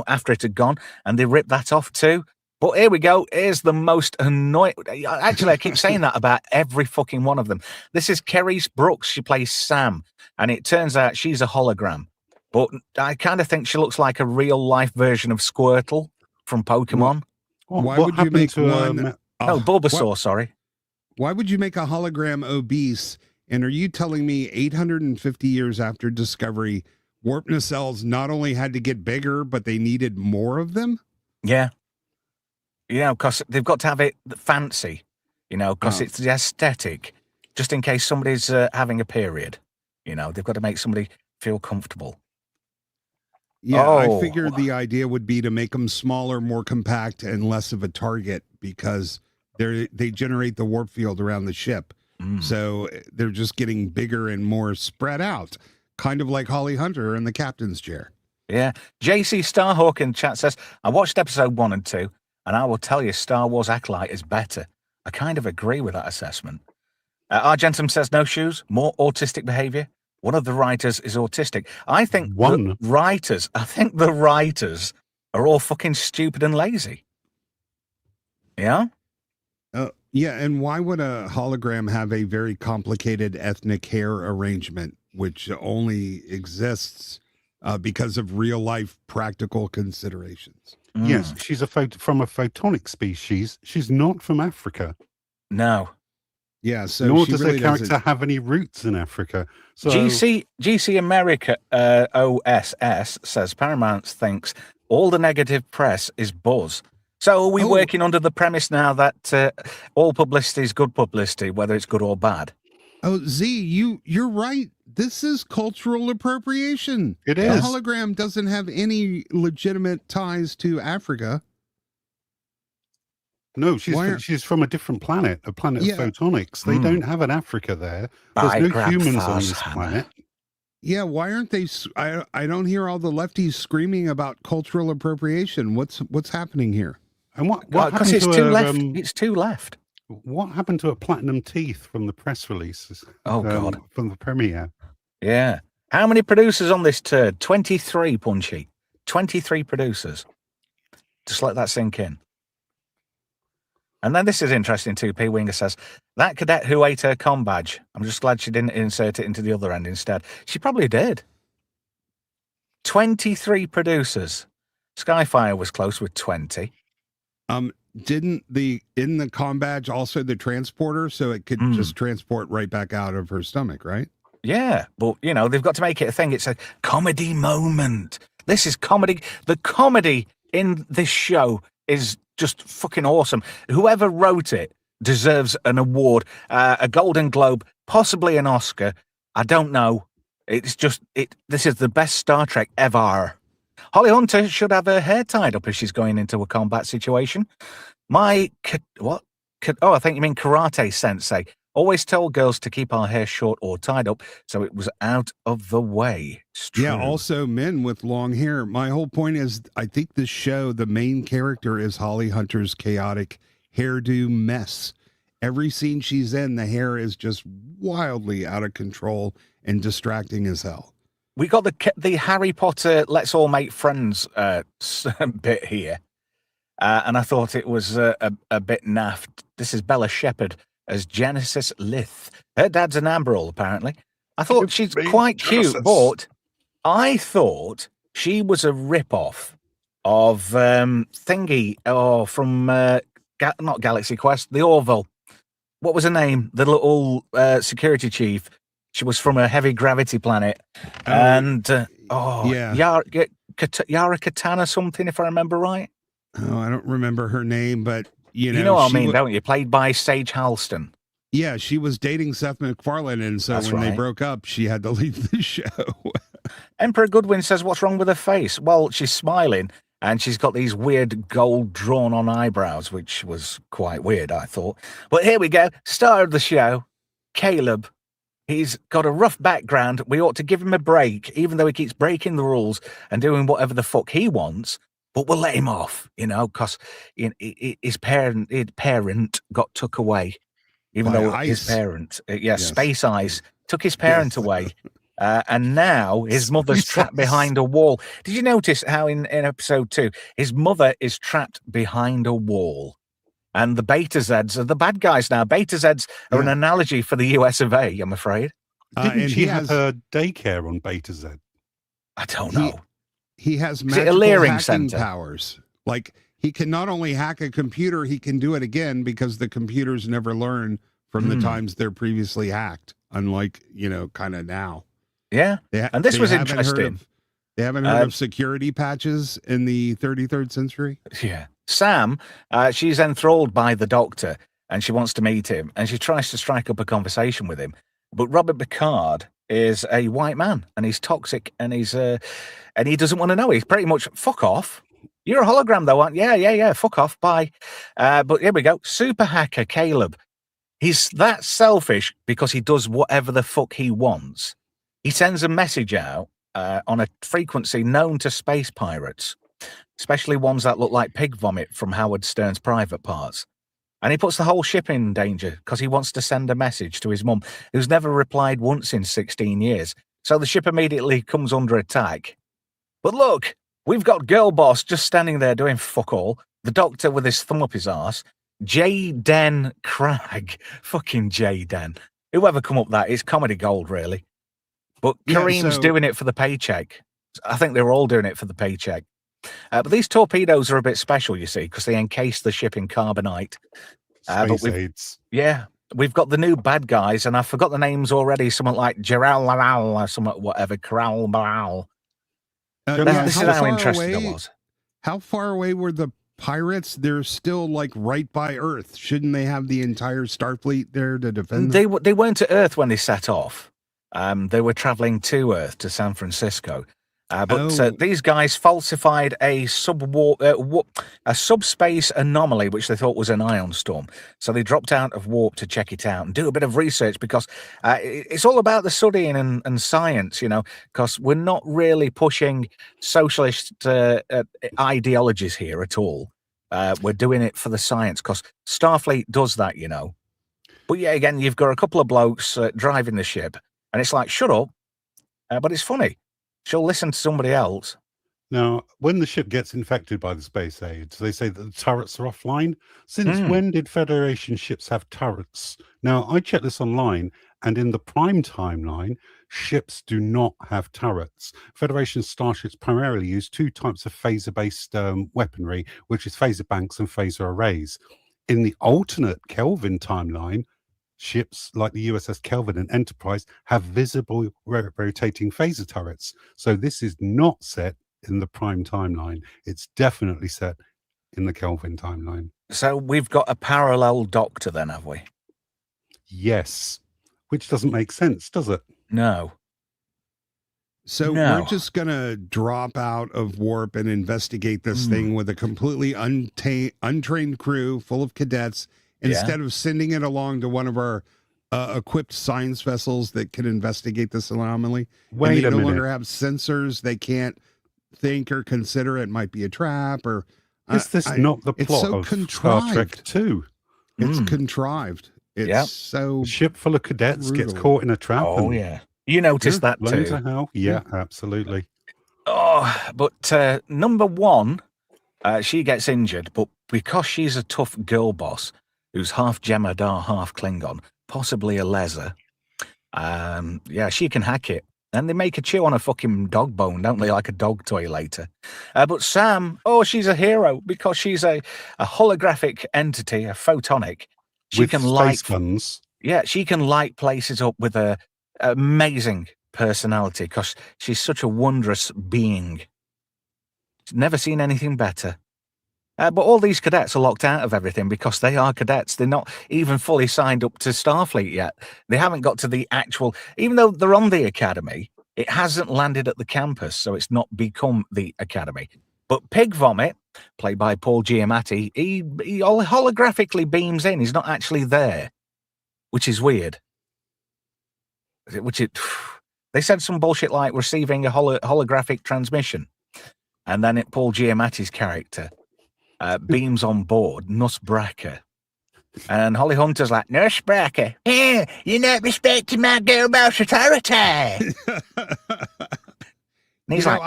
after it had gone, and they ripped that off too. But here we go. Here's the most annoying... Actually, I keep saying that about every fucking one of them. This is Kerry Brooks. She plays Sam. And it turns out she's a hologram. But I kind of think she looks like a real-life version of Squirtle from Pokemon. Why would you make one... Bulbasaur, sorry. Why would you make a hologram obese? And are you telling me 850 years after Discovery, warp nacelles not only had to get bigger, but they needed more of them? Yeah. You know, because they've got to have it fancy, you know, because it's the aesthetic. Just in case somebody's having a period, you know, they've got to make somebody feel comfortable. Yeah, I figured the idea would be to make them smaller, more compact, and less of a target because they generate the warp field around the ship. So they're just getting bigger and more spread out, kind of like Holly Hunter in the captain's chair. Yeah. JC Starhawk in chat says, I watched episode 1 and 2, and I will tell you Star Wars Acolyte is better. I kind of agree with that assessment. Argentum says, no shoes, more autistic behavior. One of the writers is autistic. I think the writers are all fucking stupid and lazy. Yeah? Yeah, and why would a hologram have a very complicated ethnic hair arrangement, which only exists because of real-life practical considerations? Yes, she's from a photonic species. She's not from Africa. No. Yeah, so nor she does really the character have any roots in Africa. So GC America OSS says Paramount thinks all the negative press is buzz. So are we working under the premise now that all publicity is good publicity, whether it's good or bad? Oh, Z, you're right. This is cultural appropriation. It is. The hologram doesn't have any legitimate ties to Africa. No, she's from a different planet, a planet of photonics. They don't have an Africa there. There's no humans on this planet. Yeah, why aren't they? I don't hear all the lefties screaming about cultural appropriation. What's happening here? And what because it's too left. It's too left. What happened to her platinum teeth from the press releases? Oh God, from the premiere. Yeah. How many producers on this turd? 23, Punchy. 23 producers. Just let that sink in. And then this is interesting too. P. Winger says, that cadet who ate her comm badge, I'm just glad she didn't insert it into the other end instead. She probably did. 23 producers. Skyfire was close with 20. Didn't in the comm badge also the transporter, so it could just transport right back out of her stomach, right? Yeah, but, you know, they've got to make it a thing. It's a comedy moment. This is comedy. The comedy in this show is just fucking awesome. Whoever wrote it deserves an award, a Golden Globe, possibly an Oscar. I don't know. It's just, this is the best Star Trek ever. Holly Hunter should have her hair tied up if she's going into a combat situation. I think you mean Karate Sensei. Always told girls to keep our hair short or tied up so it was out of the way. Yeah, also men with long hair. My whole point is I think this show, the main character is Holly Hunter's chaotic hairdo mess. Every scene she's in, the hair is just wildly out of control and distracting as hell. We got the Harry Potter let's all make friends bit here. And I thought it was a bit naff. This is Bella Shepherd as Genesis Lith. Her dad's an Amberall, apparently. I thought she's quite cute, but I thought she was a rip-off of Thingy, from not Galaxy Quest, the Orville. What was her name? The little security chief. She was from a heavy gravity planet. Yara Katana something, if I remember right. Oh, I don't remember her name, but you know what I mean, don't you? Played by Sage Halston. Yeah, she was dating Seth MacFarlane, and so they broke up, she had to leave the show. Emperor Goodwin says, what's wrong with her face? Well, she's smiling, and she's got these weird gold drawn-on eyebrows, which was quite weird, I thought. But here we go. Star of the show, Caleb. He's got a rough background. We ought to give him a break, even though he keeps breaking the rules and doing whatever the fuck he wants. But we'll let him off, because his parent got took away. Even though his parent, Space Ice, took his parent away. And now his mother's trapped behind a wall. Did you notice how in episode 2, his mother is trapped behind a wall? And the Beta Zeds are the bad guys now. Beta Zeds are an analogy for the US of A, I'm afraid. Didn't she have her daycare on Beta Z? I don't know. He has magical hacking powers. Like, he can not only hack a computer, he can do it again because the computers never learn from the times they're previously hacked, unlike, kind of now. Yeah, and this was interesting. They haven't heard of security patches in the 33rd century? Yeah. Sam, she's enthralled by the Doctor, and she wants to meet him, and she tries to strike up a conversation with him. But Robert Picard is a white man, and he's toxic, and and he doesn't want to know. He's pretty much, fuck off. You're a hologram, though, aren't you? Yeah. Fuck off. Bye. But here we go. Super hacker Caleb. He's that selfish because he does whatever the fuck he wants. He sends a message out on a frequency known to space pirates, especially ones that look like pig vomit from Howard Stern's Private Parts. And he puts the whole ship in danger because he wants to send a message to his mum, who's never replied once in 16 years. So the ship immediately comes under attack. But look, we've got Girl Boss just standing there doing fuck all, the Doctor with his thumb up his arse, J-Den Crag, fucking J-Den. Whoever come up that, it's comedy gold, really. But Kareem's doing it for the paycheck. I think they were all doing it for the paycheck. But these torpedoes are a bit special, you see, because they encase the ship in carbonite. Space aids. Yeah, we've got the new bad guys, and I forgot the names already. Something like Geral or something, whatever. Corral Baral. This is how interesting I was. How far away were the pirates? They're still like right by Earth. Shouldn't they have the entire Starfleet there to defend them? They weren't at Earth when they set off. They were traveling to Earth, to San Francisco. But these guys falsified a subspace anomaly, which they thought was an ion storm. So they dropped out of warp to check it out and do a bit of research because it's all about the studying and science, you know, because we're not really pushing socialist ideologies here at all. We're doing it for the science because Starfleet does that, you know. But yeah, again, you've got a couple of blokes driving the ship, and it's like, shut up. But it's funny. She'll listen to somebody else. Now, when the ship gets infected by the space aids, they say that the turrets are offline. Since when did Federation ships have turrets? Now, I checked this online, and in the Prime timeline, ships do not have turrets. Federation starships primarily use two types of phaser-based weaponry, which is phaser banks and phaser arrays. In the alternate Kelvin timeline, ships like the USS Kelvin and Enterprise have visible rotating phaser turrets. So this is not set in the Prime timeline. It's definitely set in the Kelvin timeline. So we've got a parallel Doctor then, have we? Yes. Which doesn't make sense, does it? No. So we're just going to drop out of warp and investigate this thing with a completely untrained crew full of cadets, instead of sending it along to one of our equipped science vessels that can investigate this anomaly. Wait and they a no minute. longer have sensors. They can't think or consider it might be a trap. Or is this not the plot so of contrived. Star Trek 2? It's contrived. It's so a ship full of cadets brutal. gets caught in a trap. Oh, yeah. You noticed that Blown too. to hell. Yeah, absolutely. Oh, but number one, she gets injured, but because she's a tough girl boss, who's half Jemadar, half Klingon, possibly a Lezer. She can hack it. And they make her chew on a fucking dog bone, don't they, like a dog toy later. But Sam, she's a hero because she's a holographic entity, a photonic. She can light guns. Yeah, she can light places up with a amazing personality because she's such a wondrous being. Never seen anything better. But all these cadets are locked out of everything because they are cadets. They're not even fully signed up to Starfleet yet. They haven't got to the actual... Even though they're on the Academy, it hasn't landed at the campus, so it's not become the Academy. But Pig Vomit, played by Paul Giamatti, he holographically beams in. He's not actually there, which is weird. They said some bullshit like receiving a holographic transmission. And then Paul Giamatti's character... beams on board, Nusbracker. And Holly Hunter's like, Nusbracker. Yeah, you're not respecting my girl boss authority. And he's like,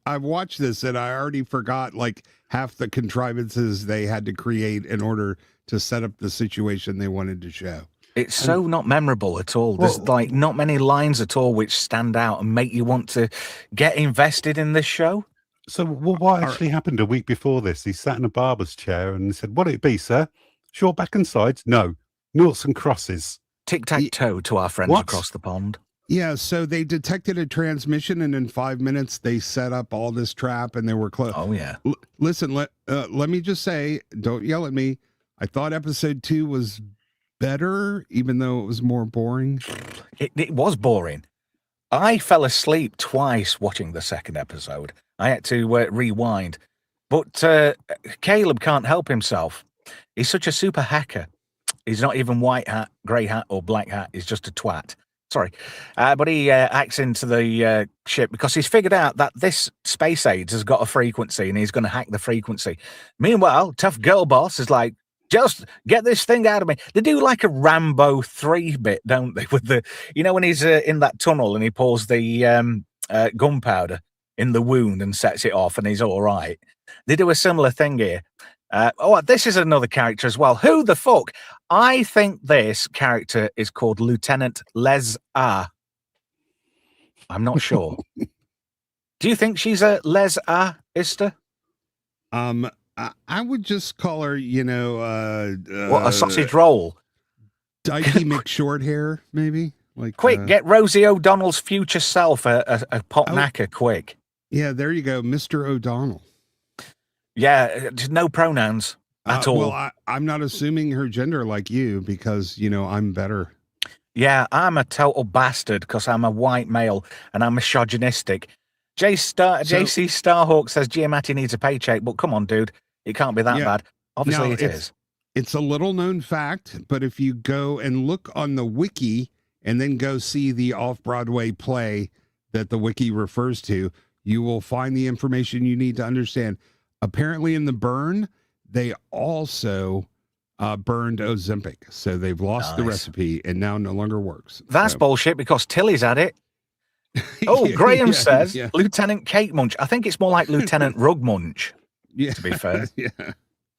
I've watched this and I already forgot like half the contrivances they had to create in order to set up the situation they wanted to show. It's so not memorable at all. There's like not many lines at all which stand out and make you want to get invested in this show. So what actually happened a week before this? He sat in a barber's chair and said, "What'd it be, sir? Short back and sides? No. Noughts and crosses." Tic-tac-toe to our friends across the pond. Yeah, so they detected a transmission, and in 5 minutes they set up all this trap, and they were close. Oh yeah. Listen, let me just say, don't yell at me. I thought episode 2 was better, even though it was more boring. It was boring. I fell asleep twice watching the second episode. I had to rewind. But Caleb can't help himself. He's such a super hacker. He's not even white hat, grey hat, or black hat. He's just a twat. Sorry. But he hacks into the ship because he's figured out that this space age has got a frequency and he's going to hack the frequency. Meanwhile, tough girl boss is like, just get this thing out of me. They do like a Rambo 3 bit, don't they? With the, when he's in that tunnel and he pours the gunpowder in the wound and sets it off and he's all right. They do a similar thing here. This is another character as well. Who the fuck? I think this character is called Lieutenant Les A. I'm not sure. Do you think she's a Les A, Ister? I would just call her, what, a sausage roll? Dikey McShorthair, maybe? Like, quick, get Rosie O'Donnell's future self a pot knacker, quick. Yeah, there you go, Mr. O'Donnell. Yeah, no pronouns at all. Well, I'm not assuming her gender like you because, I'm better. Yeah, I'm a total bastard because I'm a white male and I'm misogynistic. JC Starhawk says Giamatti needs a paycheck, but come on, dude. It can't be that bad. Obviously, it is. It's a little known fact, but if you go and look on the wiki and then go see the off-Broadway play that the wiki refers to, you will find the information you need to understand. Apparently in the burn, they also burned Ozempic. So they've lost the recipe and now no longer works. That's bullshit because Tilly's had it. Graham says Lieutenant Cake Munch. I think it's more like Lieutenant Rug Munch, to be fair.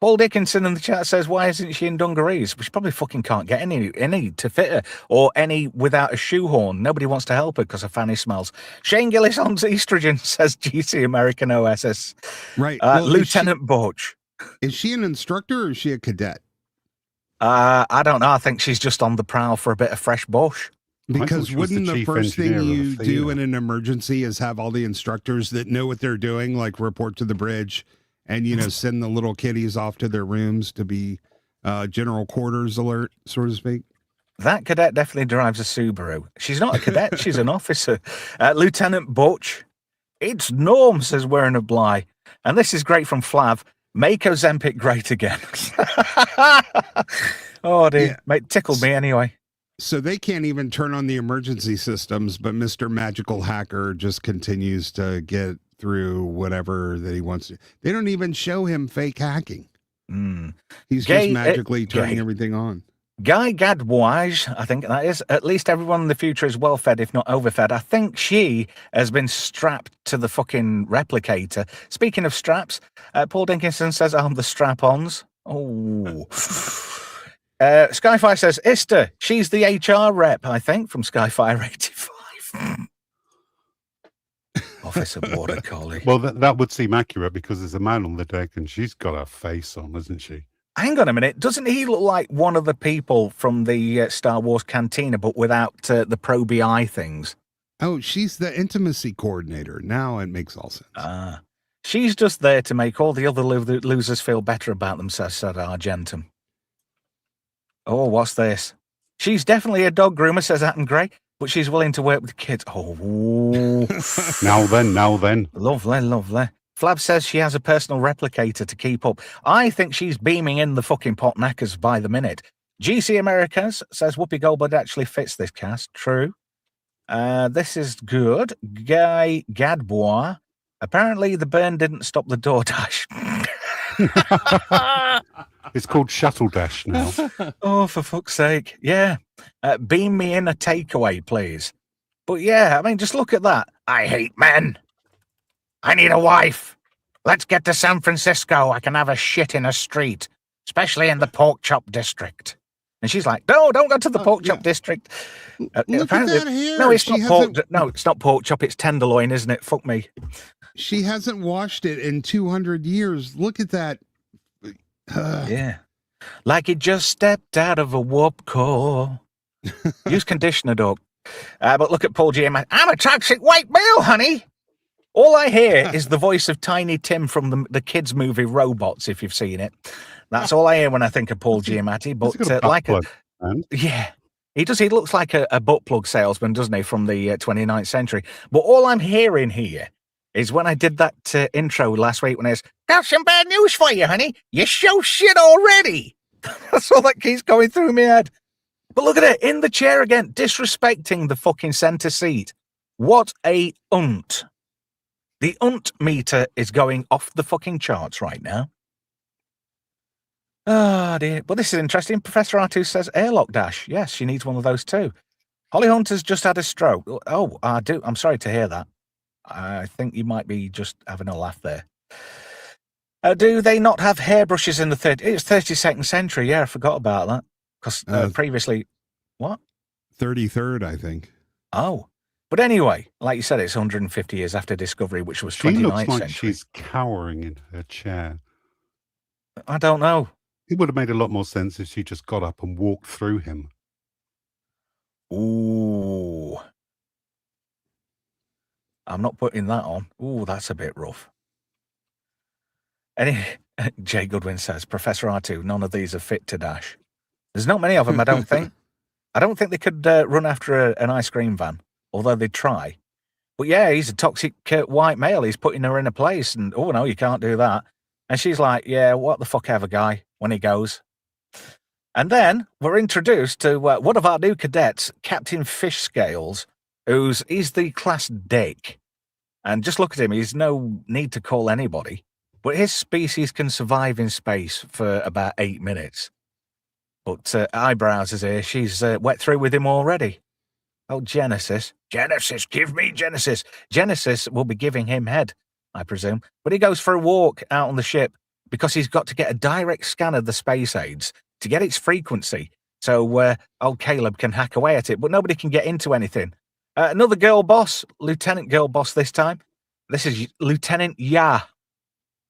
Paul Dickinson in the chat says, why isn't she in dungarees? She probably fucking can't get any to fit her or any without a shoehorn. Nobody wants to help her because her fanny smells. Shane Gillis on estrogen says GC American OSS. Right. Lieutenant Butch. Is she an instructor or is she a cadet? I don't know. I think she's just on the prowl for a bit of fresh bush. Because wouldn't the first thing you do in an emergency is have all the instructors that know what they're doing, like report to the bridge and, send the little kiddies off to their rooms to be general quarters alert, so to speak? That cadet definitely drives a Subaru. She's not a cadet. She's an officer. Lieutenant Butch. It's Norm, says Wearing a Bly. And this is great from Flav. Make Ozempic great again. Oh, dear. Yeah. Mate, tickled me anyway. So they can't even turn on the emergency systems, but Mr. Magical Hacker just continues to get through whatever that he wants to. They don't even show him fake hacking. He's just magically turning everything on. Guy Gadbois, I think that is. At least everyone in the future is well fed, if not overfed. I think she has been strapped to the fucking replicator. Speaking of straps, Paul Dinkinson says, I'm the strap-ons. Oh. Skyfire says, Ister, she's the HR rep, I think, from Skyfire 85. Officer Border Collie. Well, that would seem accurate because there's a man on the deck and she's got her face on, hasn't she? Hang on a minute. Doesn't he look like one of the people from the Star Wars cantina, but without the proby eye things? Oh, she's the intimacy coordinator. Now it makes all sense. She's just there to make all the other losers feel better about themselves, said Argentum. Oh, what's this? She's definitely a dog groomer, says Atten Gray, but she's willing to work with kids. Oh. Now then. Lovely. Flab says she has a personal replicator to keep up. I think she's beaming in the fucking pot knackers by the minute. GC Americas says Whoopi Goldberg actually fits this cast. True. This is good. Guy Gadbois. Apparently the burn didn't stop the DoorDash. It's called Shuttle Dash now. Oh, for fuck's sake. Yeah. Beam me in a takeaway, please. But yeah, I mean, just look at that. I hate men. I need a wife. Let's get to San Francisco. I can have a shit in a street, especially in the pork chop district. And she's like, no, don't go to the pork chop district. Look at that hair. No, it's not pork. No, it's not pork chop. It's tenderloin, isn't it? Fuck me. She hasn't washed it in 200 years. Look at that. Yeah. Like it just stepped out of a warp core. Use conditioner, dog. But look at Paul Giamatti. I'm a toxic white male, honey. All I hear is the voice of Tiny Tim from the kids' movie Robots, if you've seen it. That's all I hear when I think of Paul Giamatti. But yeah, he does. He looks like a butt plug salesman, doesn't he, from the 29th century? But all I'm hearing here is when I did that intro last week when I was, got some bad news for you, honey. You're so shit already. That's all that keeps going through my head. But look at it, in the chair again, disrespecting the fucking centre seat. What a unt. The unt meter is going off the fucking charts right now. Oh, dear. But this is interesting. Professor R2 says airlock dash. Yes, she needs one of those too. Holly Hunter's just had a stroke. Oh, I do. I'm sorry to hear that. I think you might be just having a laugh there. Do they not have hairbrushes in the 32nd century? Yeah, I forgot about that. Because previously, what? 33rd, I think. Oh. But anyway, like you said, it's 150 years after discovery, which was 29th century. She looks like she's cowering in her chair. I don't know. It would have made a lot more sense if she just got up and walked through him. Ooh. I'm not putting that on. Ooh, that's a bit rough. Jay Goodwin says, Professor R2, none of these are fit to dash. There's not many of them, I don't think. I don't think they could run after an ice cream van. Although they'd try. But yeah, he's a toxic white male. He's putting her in a place and, oh, no, you can't do that. And she's like, yeah, what the fuck ever, guy, when he goes. And then we're introduced to one of our new cadets, Captain Fish Scales, he's the class dick. And just look at him. He's no need to call anybody. But his species can survive in space for about 8 minutes. But Eyebrows is here. She's wet through with him already. Oh, Genesis. Genesis, give me Genesis. Genesis will be giving him head, I presume. But he goes for a walk out on the ship because he's got to get a direct scan of the space aids to get its frequency. So old Caleb can hack away at it, but nobody can get into anything. Another girl boss, Lieutenant Girl Boss this time. This is Lieutenant Ya,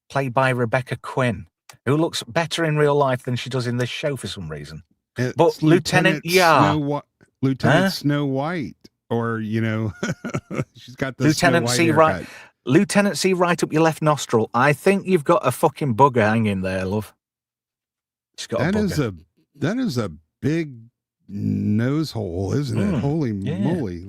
played by Rebecca Quinn, who looks better in real life than she does in this show for some reason. It's but Lieutenant Ya. Lieutenant Snow White, or, she's got the Lieutenant Snow White C haircut. right. Lieutenant C right up your left nostril. I think you've got a fucking bugger hanging there, love. She's got a bugger. That is a big nose hole, isn't it? Holy moly!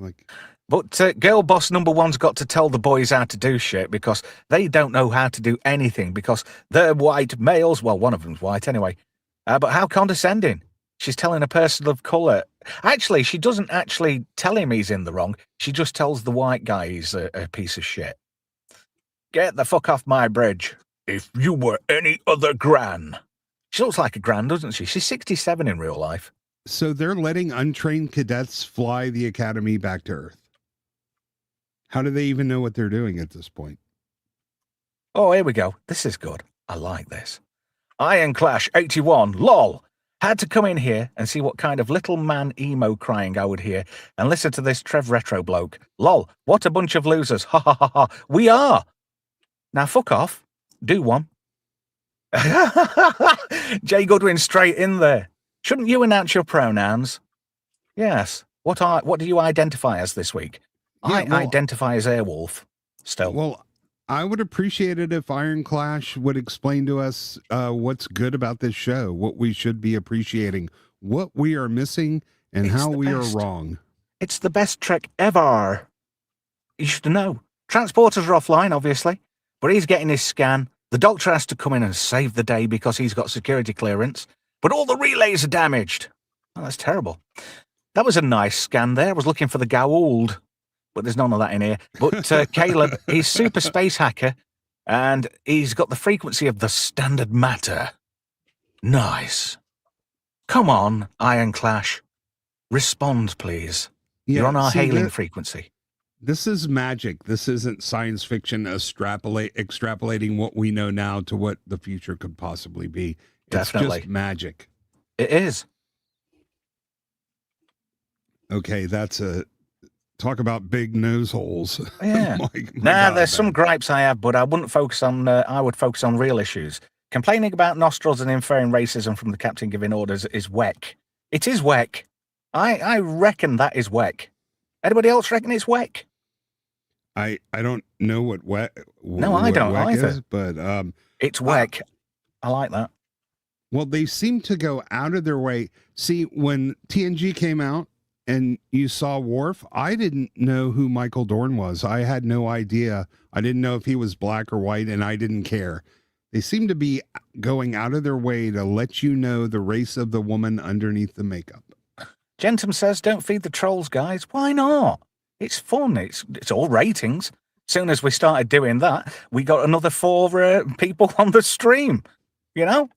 But girl boss number one's got to tell the boys how to do shit because they don't know how to do anything because they're white males. Well, one of them's white anyway. But how condescending. She's telling a person of colour. Actually, she doesn't actually tell him he's in the wrong. She just tells the white guy he's a piece of shit. Get the fuck off my bridge. If you were any other gran. She looks like a gran, doesn't she? She's 67 in real life. So they're letting untrained cadets fly the Academy back to Earth. How do they even know what they're doing at this point? Oh, here we go. This is good. I like this. Iron Clash 81. LOL. Had to come in here and see what kind of little man emo crying I would hear and listen to this Trev Retro bloke. LOL, what a bunch of losers. Ha ha ha ha. We are. Now fuck off. Do one. Jay Goodwin straight in there. Shouldn't you announce your pronouns? Yes. What do you identify as this week? I identify as Airwolf. Still. Well, I would appreciate it if Iron Clash would explain to us what's good about this show, what we should be appreciating, what we are missing, and how we are wrong. It's the best Trek ever. You should know. Transporters are offline, obviously, but he's getting his scan. The doctor has to come in and save the day because he's got security clearance, but all the relays are damaged. Oh, that's terrible. That was a nice scan there. I was looking for the Goa'uld. But there's none of that in here. But Caleb, he's super space hacker, and he's got the frequency of the standard matter. Nice. Come on, Iron Clash. Respond, please. Yeah, you're on our hailing frequency. This is magic. This isn't science fiction extrapolating what we know now to what the future could possibly be. It's Definitely. Just magic. It is. Okay, that's a... Talk about big nose holes. Yeah. There's some gripes I have, but I wouldn't focus on. I would focus on real issues. Complaining about nostrils and inferring racism from the captain giving orders is weck. It is weck. I reckon that is weck. Anybody else reckon it's Weck? I don't know what wet. No, I don't Weck either. is, but It's Weck. I like that. well, they seem to go out of their way. See, when TNG came out and you saw Worf, I didn't know who Michael Dorn was. I had no idea. I didn't know if he was black or white, and I didn't care. They seem to be going out of their way to let you know the race of the woman underneath the makeup. Gentum says, don't feed the trolls, guys. Why not? It's fun. It's all ratings. Soon as we started doing that, we got another 4 people on the stream, you know?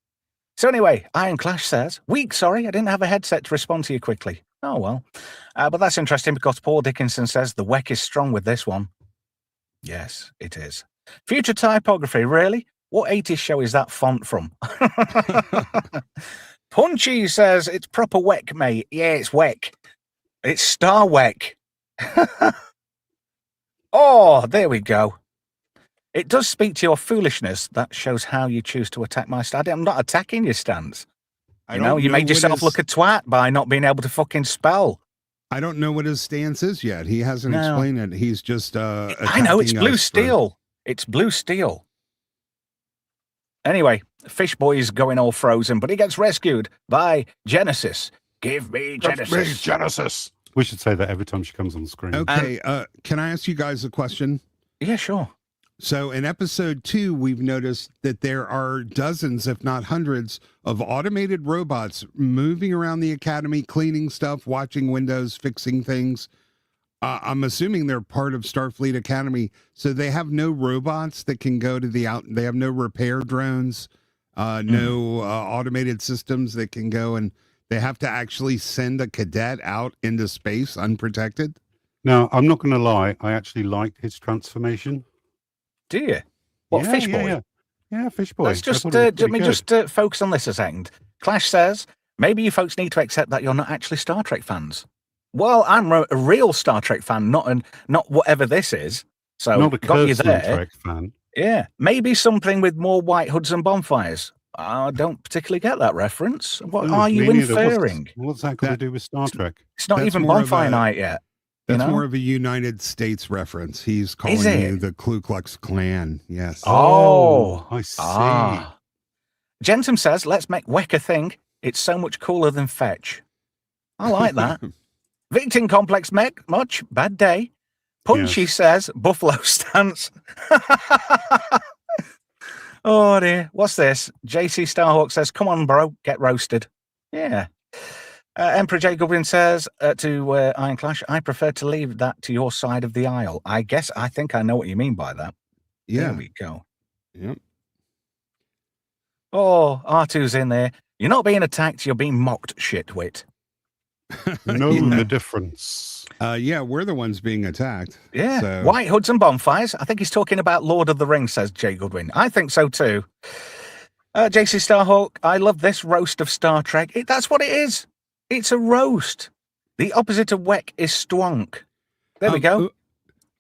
So anyway, Iron Clash says, weak, sorry, I didn't have a headset to respond to you quickly. Oh, well. But that's interesting because Paul Dickinson says the Weck is strong with this one. Yes, it is. Future typography, really? What 80s show is that font from? Punchy says, it's proper Weck, mate. Yeah, it's Weck. It's Star Weck. Oh, there we go. It does speak to your foolishness. That shows how you choose to attack my stance. I'm not attacking your stance. You made yourself look a twat by not being able to fucking spell. I don't know what his stance is yet. He hasn't explained it. He's just I know, it's blue steel. It's blue steel. Anyway, Fish Boy's going all frozen, but he gets rescued by Genesis. Give me Genesis. Give me Genesis. We should say that every time she comes on the screen. Okay, can I ask you guys a question? Yeah, sure. So in episode 2, we've noticed that there are dozens, if not hundreds, of automated robots moving around the academy, cleaning stuff, watching windows, fixing things. I'm assuming they're part of Starfleet Academy. So they have no robots that can go to the out. They have no repair drones, no automated systems that can go, and they have to actually send a cadet out into space unprotected. Now, I'm not going to lie. I actually liked his transformation. Do you? What, yeah, Fish Boy? Yeah, Fish Boy. Let's just let me just focus on this a second. Clash says, maybe you folks need to accept that you're not actually Star Trek fans. Well, I'm a real Star Trek fan, not whatever this is. So not a got you there. Star Trek fan. Yeah, maybe something with more white hoods and bonfires. I don't particularly get that reference. What are you inferring? What's that got to do with Star Trek? It's not even bonfire night yet. That's more of a United States reference. He's calling you the Ku Klux Klan. Yes. Oh, I see. Gentum says, let's make Weck a thing. It's so much cooler than Fetch. I like that. Victim Complex much? Bad day. Punchy says, Buffalo stance. Oh dear. What's this? JC Starhawk says, come on, bro, get roasted. Yeah. Emperor J. Goblin says to Iron Clash, I prefer to leave that to your side of the aisle. I think I know what you mean by that. Yeah. There we go. Yep. Oh, R2's in there. You're not being attacked, you're being mocked, shitwit. Know the difference. Yeah, we're the ones being attacked. Yeah. So. White hoods and bonfires. I think he's talking about Lord of the Rings, says Jay Goodwin. I think so too. JC Starhawk, I love this roast of Star Trek. That's what it is. It's a roast. The opposite of Weck is stwonk. There we go.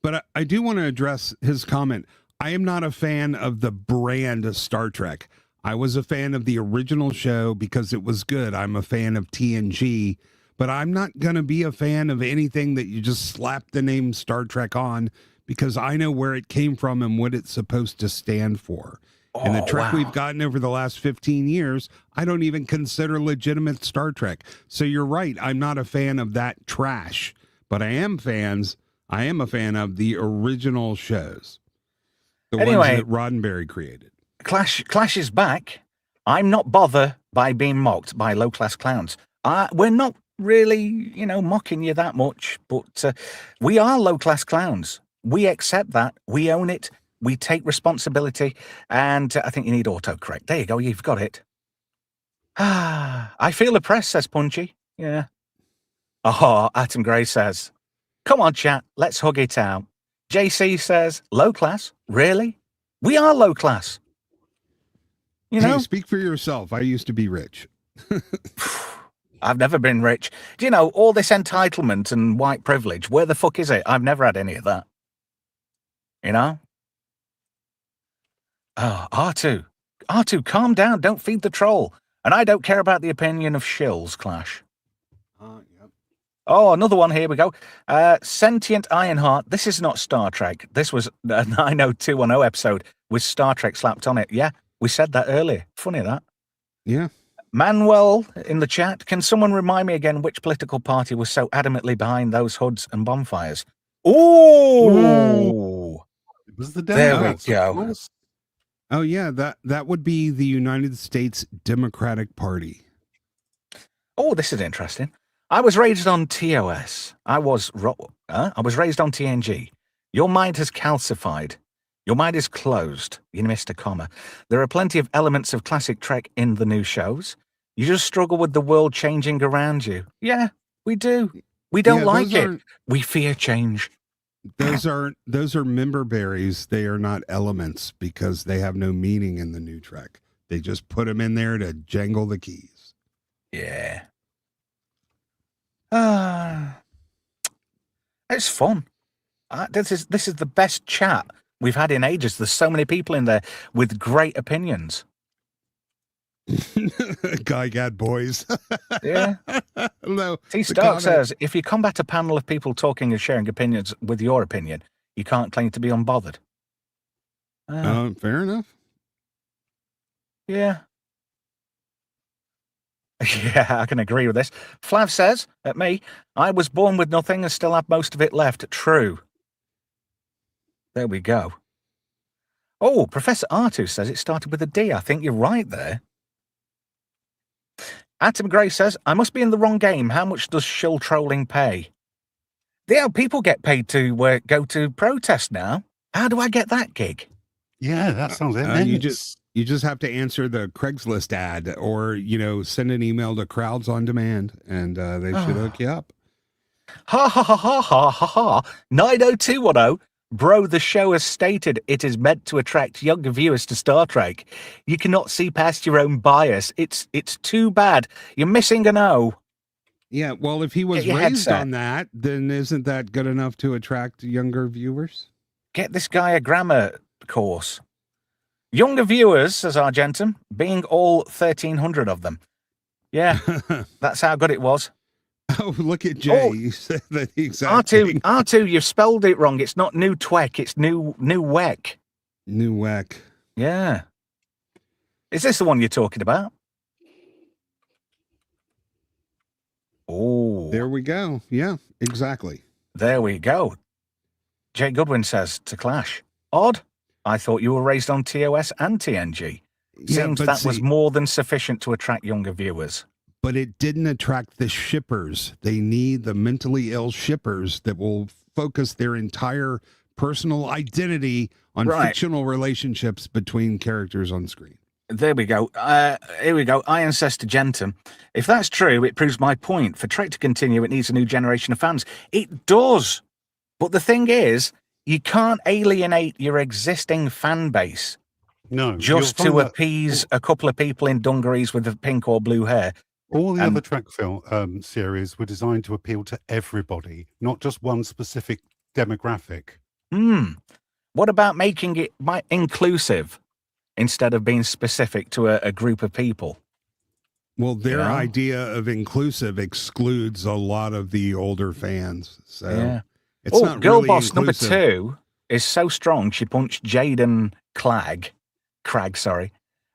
But I do want to address his comment. I am not a fan of the brand of Star Trek. I was a fan of the original show because it was good. I'm a fan of TNG, but I'm not going to be a fan of anything that you just slap the name Star Trek on because I know where it came from and what it's supposed to stand for. And the Trek we've gotten over the last 15 years, I don't even consider legitimate Star Trek. So you're right. I'm not a fan of that trash, but I am a fan of the original shows. The ones that Roddenberry created. Clash is back. I'm not bothered by being mocked by low-class clowns. We're not really, mocking you that much, but we are low-class clowns. We accept that. We own it. We take responsibility, and I think you need autocorrect. There you go, you've got it. I feel oppressed, says Punchy. Yeah. Oh, Atom Gray says, come on, chat, let's hug it out. JC says, low class? Really? We are low class. Hey, speak for yourself. I used to be rich. I've never been rich. Do you know, all this entitlement and white privilege, where the fuck is it? I've never had any of that. Oh, R2, calm down. Don't feed the troll. And I don't care about the opinion of shills, Clash. Yep. Oh, another one. Here we go. Sentient Ironheart. This is not Star Trek. This was a 90210 episode with Star Trek slapped on it. Yeah, we said that earlier. Funny that. Yeah. Manuel in the chat. Can someone remind me again which political party was so adamantly behind those hoods and bonfires? Ooh. It was the There we Democrats, go. of course. Oh yeah, that would be the United States Democratic Party. Oh, this is interesting. I was raised on TOS. I was raised on TNG. Your mind has calcified. Your mind is closed. You missed a comma. There are plenty of elements of classic Trek in the new shows. You just struggle with the world changing around you. Yeah, we do. We don't like it. We fear change. Those are member berries. They are not elements because they have no meaning in the new Trek. They just put them in there to jangle the keys. Yeah. It's fun. This is the best chat we've had in ages. There's so many people in there with great opinions. Gygad boys. Yeah. Hello. T. Stark says, if you combat a panel of people talking and sharing opinions with your opinion, you can't claim to be unbothered. Fair enough. Yeah. Yeah, I can agree with this. Flav says, at me, I was born with nothing and still have most of it left. True. There we go. Oh, Professor Artu says it started with a D. I think you're right there. Atom Gray says, I must be in the wrong game. How much does shill trolling pay? Yeah, people get paid to go to protest now. How do I get that gig? Yeah, that sounds immense. You just have to answer the Craigslist ad or, send an email to Crowds on Demand and they should hook you up. Ha ha ha ha ha ha ha. 90210. Bro, the show has stated it is meant to attract younger viewers to Star Trek. You cannot see past your own bias. It's too bad. You're missing an O. Yeah, well, if he was raised on that, then isn't that good enough to attract younger viewers? Get this guy a grammar course. Younger viewers, says Argentum, being all 1,300 of them. Yeah, that's how good it was. Oh, look at Jay. Oh, you said that exact thing. R2, you've spelled it wrong. It's not new twek, it's new weck. New weck. Yeah. Is this the one you're talking about? Oh. There we go. Yeah, exactly. There we go. Jay Goodwin says to Clash, odd. I thought you were raised on TOS and TNG. Seems that was more than sufficient to attract younger viewers. But it didn't attract the shippers. They need the mentally ill shippers that will focus their entire personal identity on fictional relationships between characters on screen. There we go. Here we go. Iron says to Gentum, if that's true, it proves my point. For Trek to continue, it needs a new generation of fans. It does. But the thing is, you can't alienate your existing fan base. No. Just to appease a couple of people in dungarees with pink or blue hair. All the other Trek film series were designed to appeal to everybody, not just one specific demographic. What about making it inclusive instead of being specific to a group of people? Well, their idea of inclusive excludes a lot of the older fans. So it's not Girl really Boss inclusive. number 2 is so strong she punched Jaden Cragg,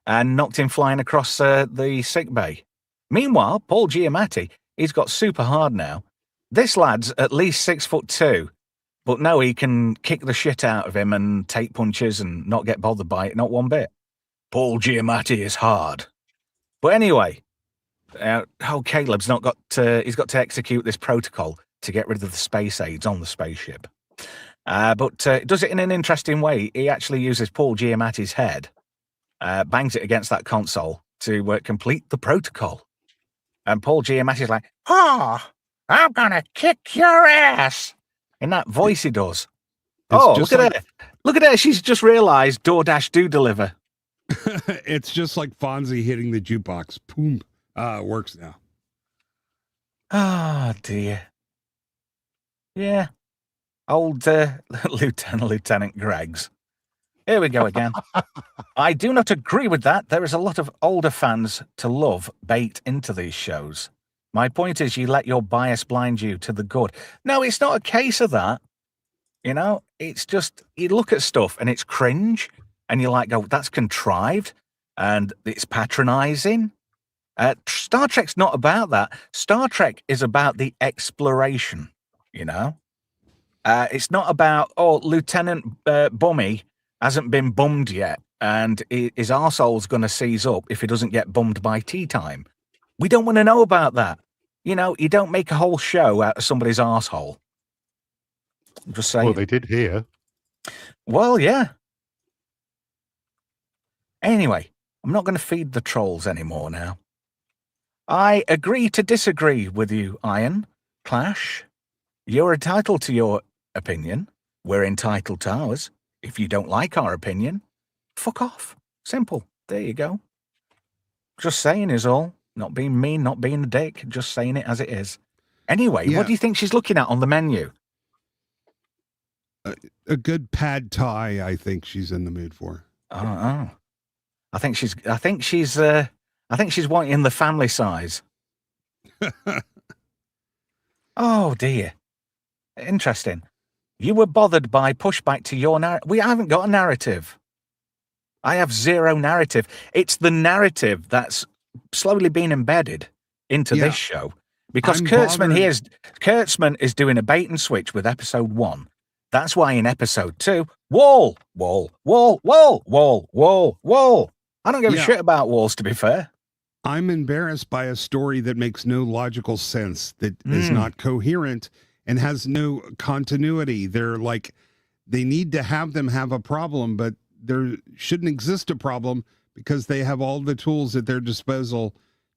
and knocked him flying across the sick bay. Meanwhile, Paul Giamatti, he's got super hard now. This lad's at least 6'2", but no, he can kick the shit out of him and take punches and not get bothered by it, not one bit. Paul Giamatti is hard. But anyway, Caleb's he's got to execute this protocol to get rid of the space aids on the spaceship. But does it in an interesting way. He actually uses Paul Giamatti's head, bangs it against that console to complete the protocol. And Paul Giamatti's like, I'm gonna kick your ass. In that voice he does. Look at her. Look at her. She's just realized DoorDash do deliver. It's just like Fonzie hitting the jukebox. Boom. It works now. Oh, dear. Yeah. Old Lieutenant Greggs. Here we go again. I do not agree with that. There is a lot of older fans to love baked into these shows. My point is, you let your bias blind you to the good. No, it's not a case of that. You know, it's just, you look at stuff and it's cringe and you're like, oh, that's contrived and it's patronizing. Star Trek's not about that. Star Trek is about the exploration, you know? It's not about, oh, Lieutenant Bummy hasn't been bummed yet and his arsehole's going to seize up if he doesn't get bummed by tea time. We don't want to know about that. You know, you don't make a whole show out of somebody's arsehole. I'm just saying. Well, they did here. Well, yeah. Anyway, I'm not going to feed the trolls anymore now. I agree to disagree with you, Iron Clash. You're entitled to your opinion. We're entitled to ours. If you don't like our opinion, fuck off. Simple. There you go. Just saying is all. Not being mean, not being a dick. Just saying it as it is. Anyway, what do you think she's looking at on the menu? A good pad thai, I think she's in the mood for. Oh. I think she's wanting the family size. Oh dear. Interesting. You were bothered by pushback to your narrative. We haven't got a narrative. I have zero narrative. It's the narrative that's slowly being embedded into this show. Because Kurtzman is doing a bait and switch with episode 1. That's why in episode 2, wall. I don't give a shit about walls, to be fair. I'm embarrassed by a story that makes no logical sense, that is not coherent and has no continuity. They're like, they need to have them have a problem, but there shouldn't exist a problem because they have all the tools at their disposal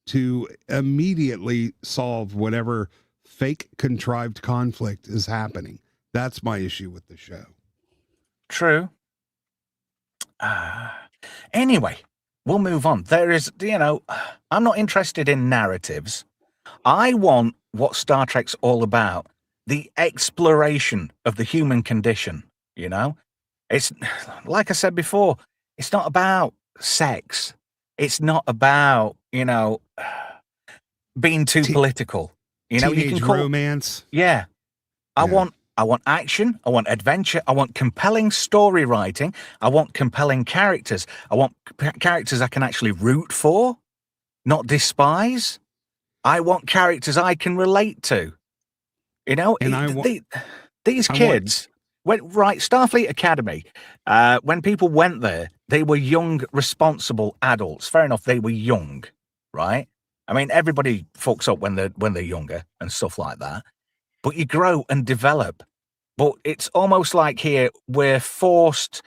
to immediately solve whatever fake contrived conflict is happening. That's my issue with the show. True. Anyway, we'll move on. There is, I'm not interested in narratives. I want what Star Trek's all about. The exploration of the human condition, It's, like I said before, it's not about sex. It's not about, being too political. Teenage you can call romance. Yeah. I want action. I want adventure. I want compelling story writing. I want compelling characters. I want characters I can actually root for, not despise. I want characters I can relate to. These kids went right. Starfleet Academy. When people went there, they were young, responsible adults. Fair enough, they were young, right? I mean, everybody fucks up when they're younger and stuff like that. But you grow and develop. But it's almost like here we're forced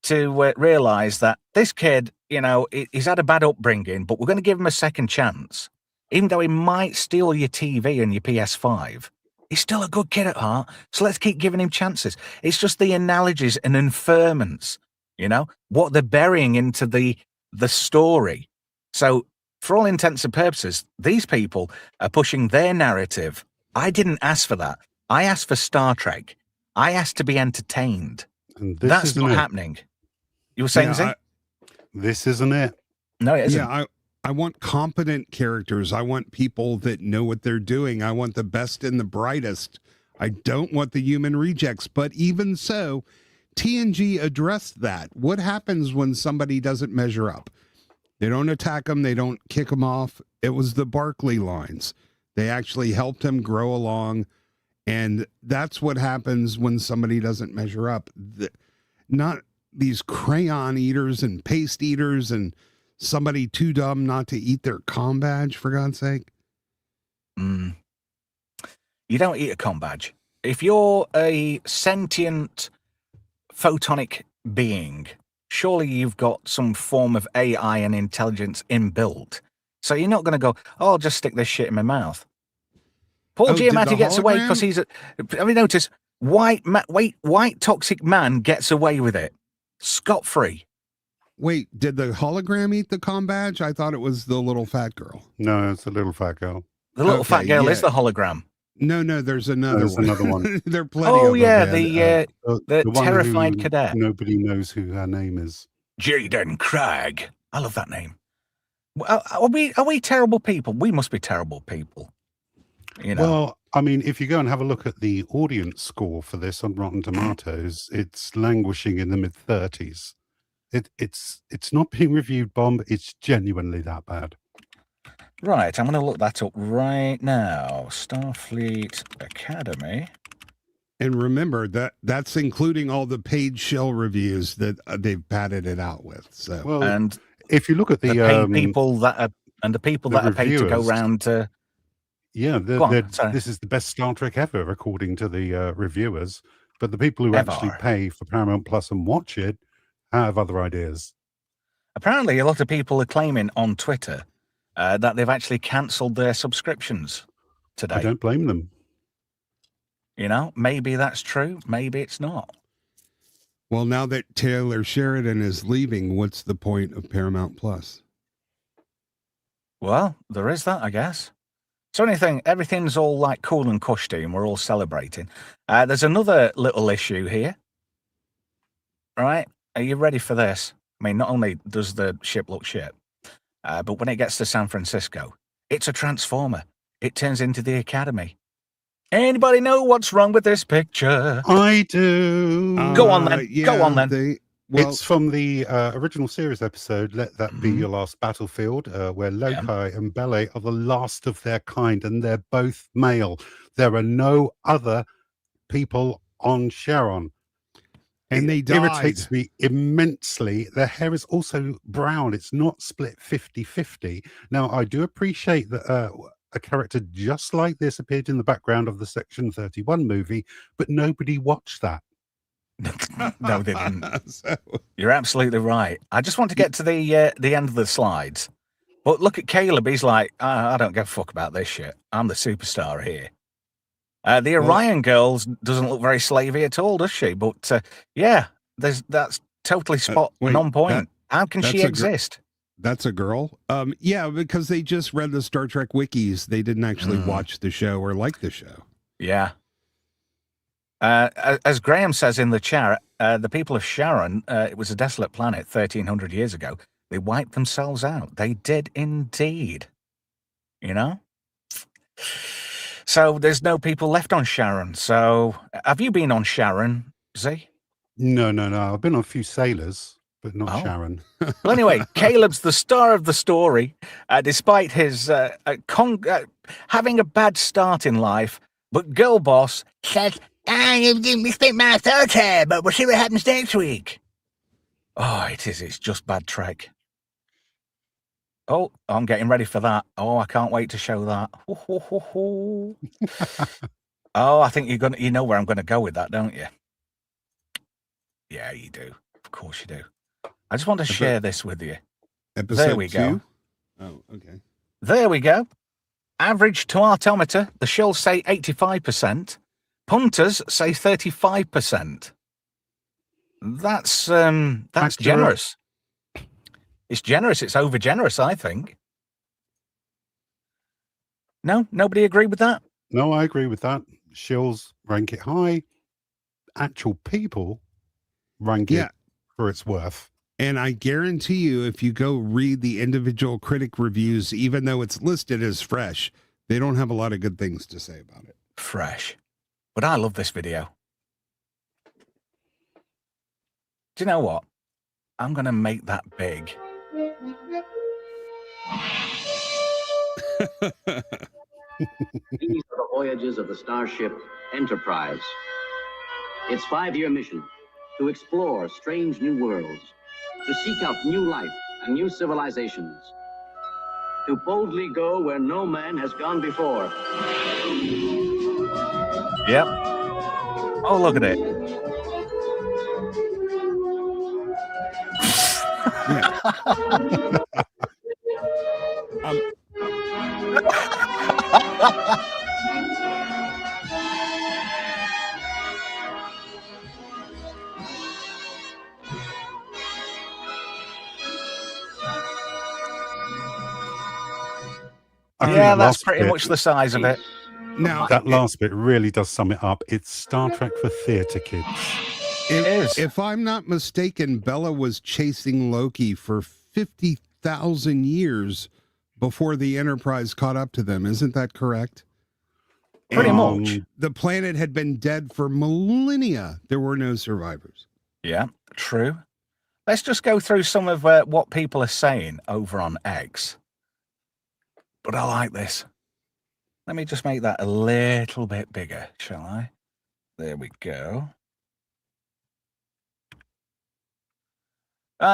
to realize that this kid, he's had a bad upbringing, but we're going to give him a second chance. Even though he might steal your TV and your PS5, he's still a good kid at heart. So let's keep giving him chances. It's just the analogies and inferments, what they're burying into the story. So for all intents and purposes, these people are pushing their narrative. I didn't ask for that. I asked for Star Trek. I asked to be entertained. And that's not happening. You were saying, Zeke? This isn't it. No, it isn't. Yeah, I want competent characters. I want people that know what they're doing. I want the best and the brightest. I don't want the human rejects. But even so, TNG addressed that. What happens when somebody doesn't measure up? They don't attack them. They don't kick them off. It was the Barclay lines. They actually helped him grow along. And that's what happens when somebody doesn't measure up. Not these crayon eaters and paste eaters and somebody too dumb not to eat their comm badge, for God's sake. You don't eat a comm badge. If you're a sentient photonic being, surely you've got some form of AI and intelligence inbuilt. So you're not going to go, oh, I'll just stick this shit in my mouth. Paul Giamatti gets away because he's a... Have you noticed? White toxic man gets away with it. Scot-free. Wait, did the hologram eat the comm badge? I thought it was the little fat girl. No, it's the little fat girl. The little fat girl is the hologram. No, there's another one. There are plenty of them. The terrified cadet. Nobody knows who her name is. Jaden Cragg. I love that name. Are we terrible people? We must be terrible people. You know. Well, I mean, if you go and have a look at the audience score for this on Rotten Tomatoes, it's languishing in the mid-30s. It's not being reviewed bomb. It's genuinely that bad. Right, I'm going to look that up right now. Starfleet Academy. And remember that's including all the paid shell reviews that they've padded it out with. So, well, and if you look at the paid people that are paid to go reviewers, round to. Yeah, Sorry. this is the best Star Trek ever, according to the reviewers. But the people who actually pay for Paramount Plus and watch it have other ideas. Apparently, a lot of people are claiming on Twitter that they've actually cancelled their subscriptions today. I don't blame them. You know, maybe that's true. Maybe it's not. Well, now that Taylor Sheridan is leaving, what's the point of Paramount Plus? Well, there is that, I guess. So everything's all like cool and cushy and we're all celebrating. There's another little issue here. Right? Are you ready for this? I mean, not only does the ship look shit, but when it gets to San Francisco, it's a transformer. It turns into the Academy. Anybody know what's wrong with this picture? I do. Go on then. Go on then. It's from the original series episode, Let That Be Your Last Battlefield, where Lokai and Bele are the last of their kind, and they're both male. There are no other people on Charon. And they died. Irritates me immensely. Their hair is also brown. It's not split 50-50. Now, I do appreciate that a character just like this appeared in the background of the Section 31 movie, but nobody watched that. No, they didn't. You're absolutely right. I just want to get to the end of the slides. But look at Caleb. He's like, I don't give a fuck about this shit. I'm the superstar here. The Orion girls doesn't look very slavey at all, does she? But yeah, that's totally on point. How can she exist? That's a girl. Yeah, because they just read the Star Trek wikis. They didn't actually watch the show or like the show. Yeah. As Graham says in the chat, the people of Sharon, it was a desolate planet 1,300 years ago. They wiped themselves out. They did indeed. You know? So there's no people left on Sharon. So have you been on Sharon, Z? No. I've been on a few sailors, but not Sharon. Well, anyway, Caleb's the star of the story, despite his having a bad start in life. But Girl Boss says, you didn't respect my authority, but we'll see what happens next week. Oh, it is. It's just bad Trek. Oh, I'm getting ready for that. Oh, I can't wait to show that. Oh, I think you know where I'm going to go with that, don't you? Yeah, you do. Of course you do. I just want to share this with you. Episode there we 2? go. Oh, okay. There we go. Average to artometer, the shells say 85%. Punters say 35%. That's generous. It's generous. It's over generous, I think. No, nobody agree with that? No, I agree with that. Shills rank it high. Actual people rank it for its worth. And I guarantee you, if you go read the individual critic reviews, even though it's listed as fresh, they don't have a lot of good things to say about it. Fresh. But I love this video. Do you know what? I'm going to make that big. These are the voyages of the starship Enterprise. Its 5-year mission: to explore strange new worlds, to seek out new life and new civilizations, to boldly go where no man has gone before. Yep. Oh, look at it. Yeah, that's pretty much the size of it. Now, that last bit really does sum it up. It's Star Trek for theater kids. It is. If I'm not mistaken, Bella was chasing Loki for 50,000 years before the Enterprise caught up to them. Isn't that correct? Pretty much. The planet had been dead for millennia. There were no survivors. Yeah, true. Let's just go through some of what people are saying over on X. But I like this. Let me just make that a little bit bigger, shall I? There we go.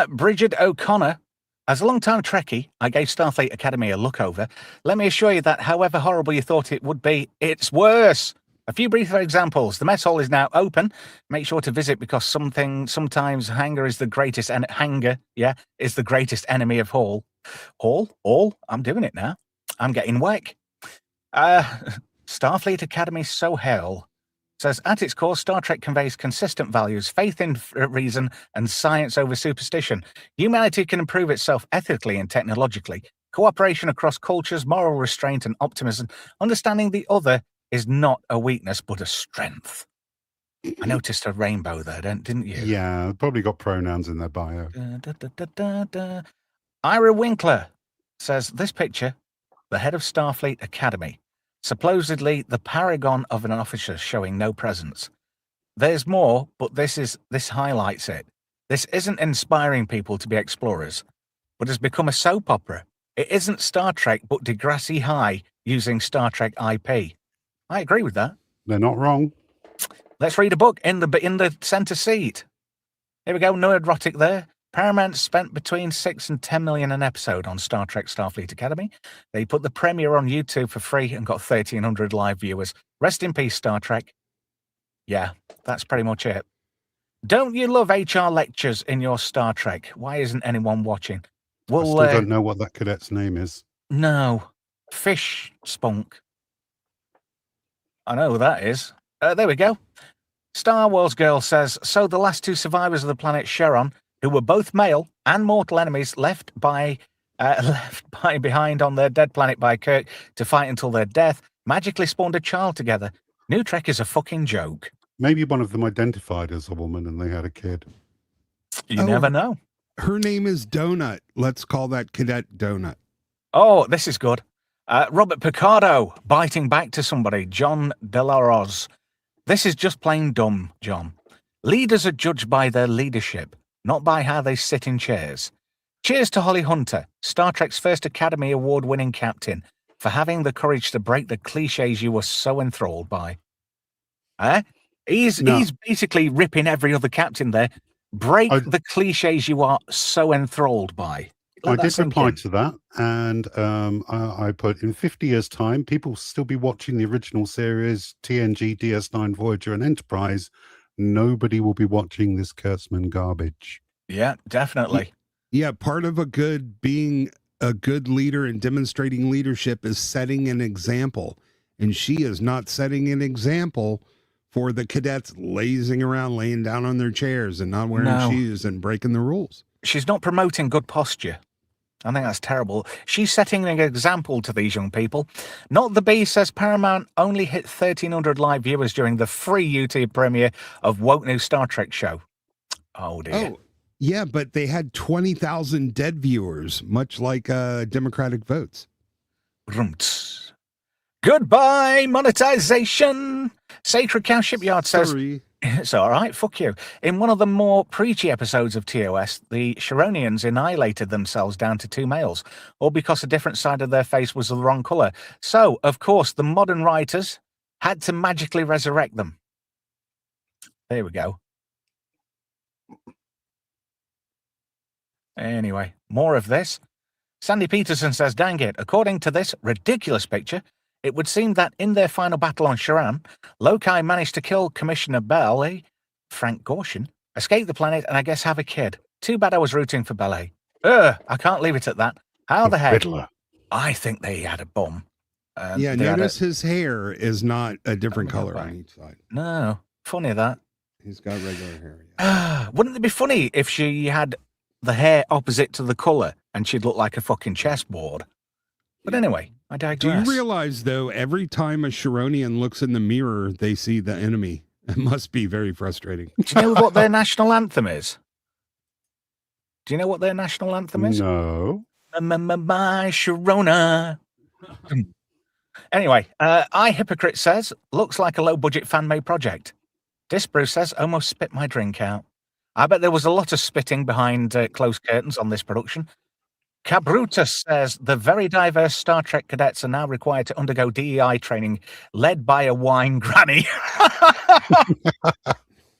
Bridget O'Connor. As a long-time Trekkie, I gave Starfleet Academy a look over. Let me assure you that however horrible you thought it would be, it's worse. A few brief examples. The mess hall is now open. Make sure to visit because sometimes hunger is the greatest is the greatest enemy of all. All? I'm doing it now. I'm getting whack. Starfleet Academy so hell. Says, at its core, Star Trek conveys consistent values, faith in reason, and science over superstition. Humanity can improve itself ethically and technologically. Cooperation across cultures, moral restraint, and optimism. Understanding the other is not a weakness, but a strength. I noticed a rainbow there, didn't you? Yeah, probably got pronouns in their bio. Ira Winkler says, this picture, the head of Starfleet Academy, supposedly the paragon of an officer showing no presence. There's more, but this highlights it. This isn't inspiring people to be explorers, but has become a soap opera. It isn't Star Trek, but Degrassi High using Star Trek IP. I agree with that. They're not wrong. Let's read a book in the center seat. Here we go, no erotic there. Paramount spent between 6 and 10 million an episode on Star Trek Starfleet Academy. They put the premiere on YouTube for free and got 1,300 live viewers. Rest in peace, Star Trek. Yeah, that's pretty much it. Don't you love HR lectures in your Star Trek? Why isn't anyone watching? I still don't know what that cadet's name is. No. Fish Spunk. I know who that is. There we go. Star Wars Girl says, so the last two survivors of the planet Charon, who were both male and mortal enemies left behind on their dead planet by Kirk to fight until their death, magically spawned a child together. New Trek is a fucking joke. Maybe one of them identified as a woman and they had a kid. You never know. Her name is Donut. Let's call that Cadet Donut. Oh, this is good. Robert Picardo biting back to somebody. John Delaros. This is just plain dumb, John. Leaders are judged by their leadership, not by how they sit in chairs. Cheers to Holly Hunter, Star Trek's first Academy Award-winning captain, for having the courage to break the cliches you were so enthralled by. He's basically ripping every other captain there. Break the cliches you are so enthralled by. I did reply to that, and I put, in 50 years' time, people will still be watching the original series, TNG, DS9, Voyager, and Enterprise. Nobody will be watching this Kurtzman garbage. Yeah, definitely. Yeah, part of being a good leader and demonstrating leadership is setting an example. And she is not setting an example for the cadets lazing around, laying down on their chairs and not wearing shoes and breaking the rules. She's not promoting good posture. I think that's terrible. She's setting an example to these young people. Not the Bee says Paramount only hit 1,300 live viewers during the free YouTube premiere of Woke New Star Trek show. Oh, dear. Oh, yeah, but they had 20,000 dead viewers, much like Democratic votes. Goodbye, monetization. Sacred Cow Shipyard says... Sorry. It's all right, fuck you. In one of the more preachy episodes of TOS, the Sharonians annihilated themselves down to 2 males, all because a different side of their face was the wrong colour. So, of course, the modern writers had to magically resurrect them. There we go. Anyway, more of this. Sandy Peterson says, dang it, according to this ridiculous picture, it would seem that in their final battle on Sharan, Lokai managed to kill Commissioner Belay, Frank Gorshin, escape the planet, and I guess have a kid. Too bad I was rooting for Belay. I can't leave it at that. How the heck? Fiddler. I think they had a bum. Yeah, notice his hair is not a different color on each side. No, funny that. He's got regular hair. Yeah. Wouldn't it be funny if she had the hair opposite to the colour and she'd look like a fucking chessboard? But anyway, I digress. Do you realize, though, every time a Sharonian looks in the mirror, they see the enemy? It must be very frustrating. Do you know what their national anthem is? Do you know what their national anthem is? No. My Sharona. Anyway, I Hypocrite says, looks like a low-budget fan-made project. Disbrew says, almost spit my drink out. I bet there was a lot of spitting behind closed curtains on this production. Cabrutus says, the very diverse Star Trek cadets are now required to undergo DEI training led by a wine granny.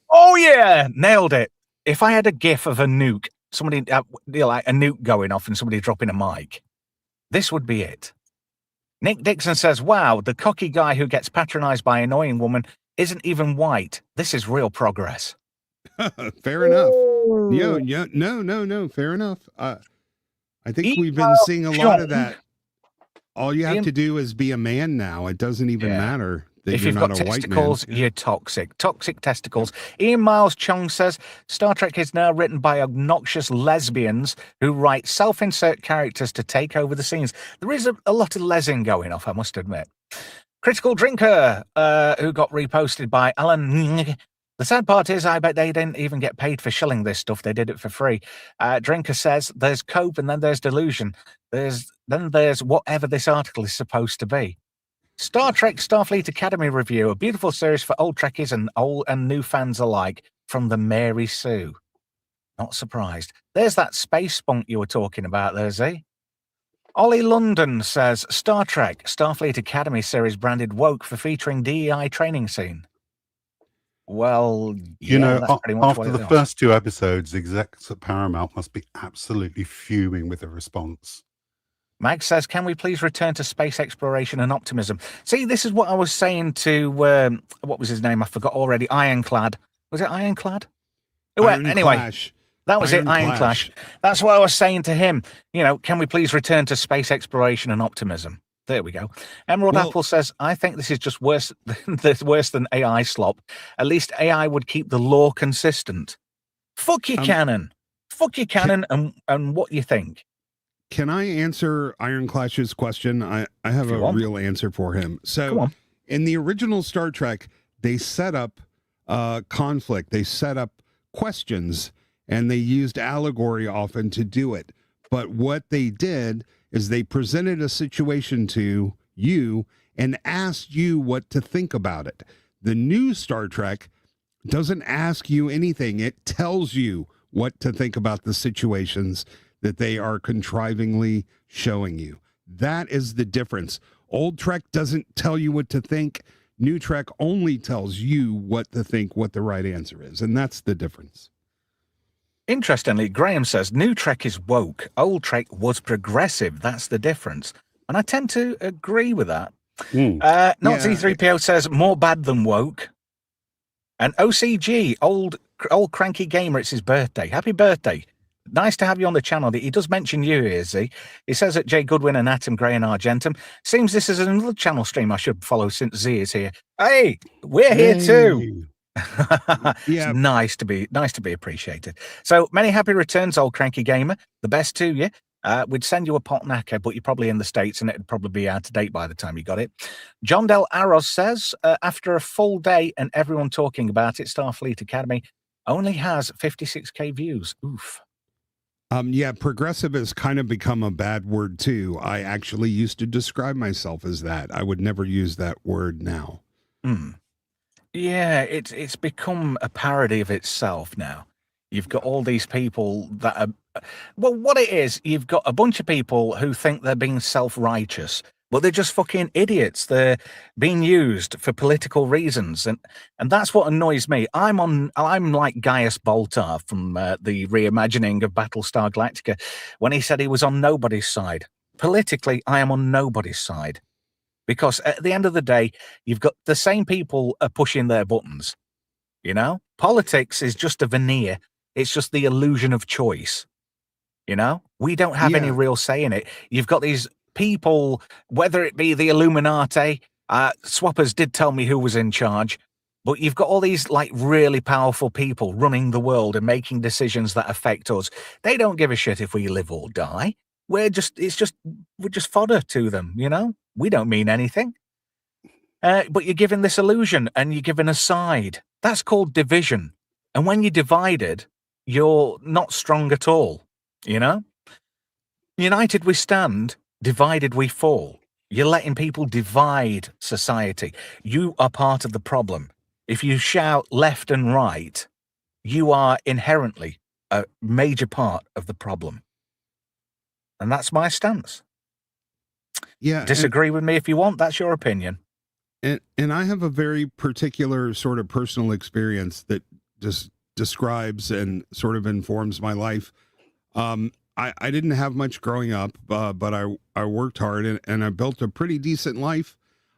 Oh, yeah, nailed it. If I had a gif of a nuke, somebody, like a nuke going off and somebody dropping a mic, this would be it. Nick Dixon says, wow, the cocky guy who gets patronized by an annoying woman isn't even white. This is real progress. Fair enough. No. Fair enough. I think we've been seeing a lot of that. All you have to do is be a man now. It doesn't even matter that if you're you've not got a white man. testicles, you're toxic. Toxic testicles. Ian Miles Chung says, Star Trek is now written by obnoxious lesbians who write self-insert characters to take over the scenes. There is a lot of lesing going off, I must admit. Critical Drinker, who got reposted by Alan. The sad part is, I bet they didn't even get paid for shilling this stuff. They did it for free. Drinker says, there's cope and then there's delusion. Then there's whatever this article is supposed to be. Star Trek Starfleet Academy review, a beautiful series for old Trekkies and old and new fans alike, from the Mary Sue. Not surprised. There's that space spunk you were talking about there, Z. Ollie London says, Star Trek Starfleet Academy series branded woke for featuring DEI training scene. Well, you know, that's pretty much after the first 2 episodes, execs at Paramount must be absolutely fuming with the response. Mag says, can we please return to space exploration and optimism? See, this is what I was saying to, what was his name? I forgot already. Ironclad. Was it Ironclad? Anyway, Clash. That was Iron Clash. That's what I was saying to him. You know, can we please return to space exploration and optimism? There we go. Emerald Apple says, I think this is just worse than AI slop. At least AI would keep the lore consistent. Fuck your canon. Fuck your canon and what you think. Can I answer Iron Clash's question? I have a real answer for him. So in the original Star Trek, they set up conflict. They set up questions, and they used allegory often to do it. But what they did is they presented a situation to you and asked you what to think about it. The new Star Trek doesn't ask you anything. It tells you what to think about the situations that they are contrivingly showing you. That is the difference. Old Trek doesn't tell you what to think. New Trek only tells you what to think, what the right answer is. And that's the difference. Interestingly, Graham says, New Trek is woke. Old Trek was progressive. That's the difference. And I tend to agree with that. Z3PO says, more bad than woke. And OCG, old cranky gamer, it's his birthday. Happy birthday. Nice to have you on the channel. He does mention you here, Z. He says that Jay Goodwin and Atom Gray and Argentum. Seems this is another channel stream I should follow since Z is here. Hey, we're here too. It's nice to be appreciated. So many happy returns, old cranky gamer. The best to you. We'd send you a pot knacker, but you're probably in the States and it'd probably be out of date by the time you got it. John Del Arroz says, after a full day and everyone talking about it, Starfleet Academy only has 56k views. Oof. Progressive has kind of become a bad word too. I actually used to describe myself as that. I would never use that word now. Yeah, it's become a parody of itself now. You've got all these people that are, well, what it is, you've got a bunch of people who think they're being self-righteous, but they're just fucking idiots. They're being used for political reasons, and that's what annoys me. I'm like Gaius Baltar from the reimagining of Battlestar Galactica when he said he was on nobody's side. Politically, I am on nobody's side, because at the end of the day, you've got the same people are pushing their buttons. You know, politics is just a veneer. It's just the illusion of choice. You know, we don't have any real say in it. You've got these people, whether it be the Illuminati, Swappers did tell me who was in charge, but you've got all these like really powerful people running the world and making decisions that affect us. They don't give a shit if we live or die. We're just fodder to them, you know? We don't mean anything. But you're given this illusion and you're given a side. That's called division. And when you're divided, you're not strong at all, you know? United we stand, divided we fall. You're letting people divide society. You are part of the problem. If you shout left and right, you are inherently a major part of the problem. And that's my stance. Yeah. Disagree with me if you want. That's your opinion. And I have a very particular sort of personal experience that just describes and sort of informs my life. I didn't have much growing up, but I worked hard and I built a pretty decent life.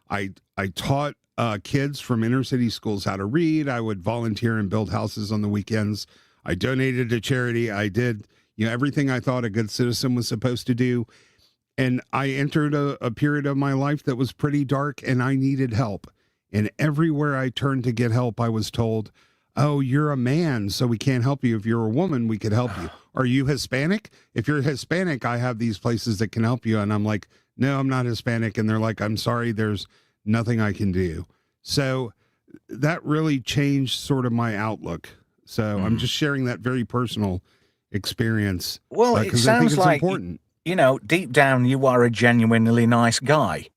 I taught kids from inner city schools how to read. I would volunteer and build houses on the weekends. I donated to charity. I did, everything I thought a good citizen was supposed to do. And I entered a period of my life that was pretty dark, and I needed help. And everywhere I turned to get help, I was told, "Oh, you're a man, so we can't help you. If you're a woman, we could help you. Are you Hispanic? If you're Hispanic, I have these places that can help you." And I'm like, "No, I'm not Hispanic." And they're like, "I'm sorry, there's nothing I can do." So that really changed sort of my outlook. So I'm just sharing that very personal experience. Well, it sounds I think it's like important. Deep down, you are a genuinely nice guy,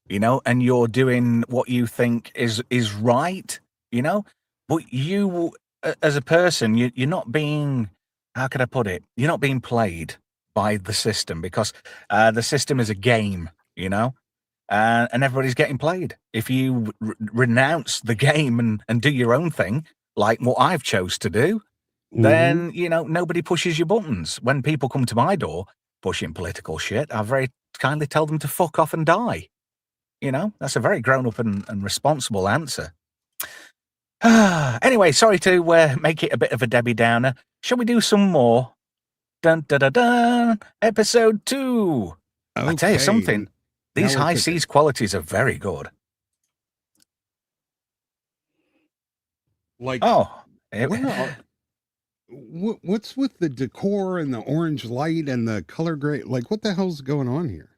and you're doing what you think is right, but you, as a person, you're not being, how could I put it? You're not being played by the system, because the system is a game, and everybody's getting played. If you renounce the game and do your own thing, like what I've chose to do, then, nobody pushes your buttons. When people come to my door pushing political shit, I very kindly tell them to fuck off and die. That's a very grown-up and responsible answer. Anyway, sorry to make it a bit of a Debbie Downer. Shall we do some more? Dun, dun, dun, dun. Episode 2. Okay. I tell you something, these high seas qualities are very good. Like, what's with the decor and the orange light and the color gray? Like, what the hell's going on here?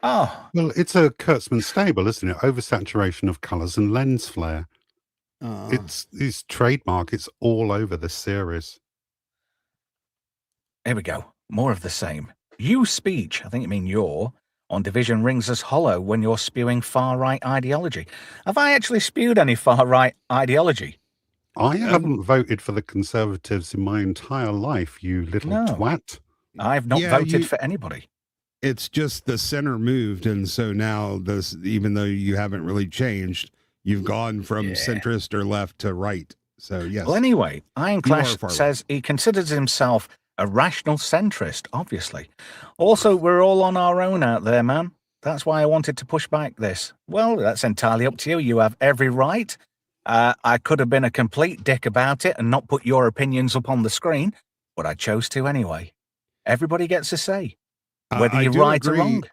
Oh, well, it's a Kurtzman stable, isn't it? Oversaturation of colors and lens flare. It's his trademark. It's all over the series. Here we go. More of the same. You speech, I think you mean your, on Division rings us hollow when you're spewing far-right ideology. Have I actually spewed any far-right ideology? I haven't voted for the Conservatives in my entire life, you little twat. I've not voted for anybody. It's just the center moved, and so now this, even though you haven't really changed, you've gone from centrist or left to right. So yes. Well, anyway, Ironclash says he considers himself a rational centrist, obviously. Also, we're all on our own out there, man. That's why I wanted to push back this. Well, that's entirely up to you. You have every right. I could have been a complete dick about it and not put your opinions up on the screen, but I chose to anyway. Everybody gets a say, whether you're right or wrong.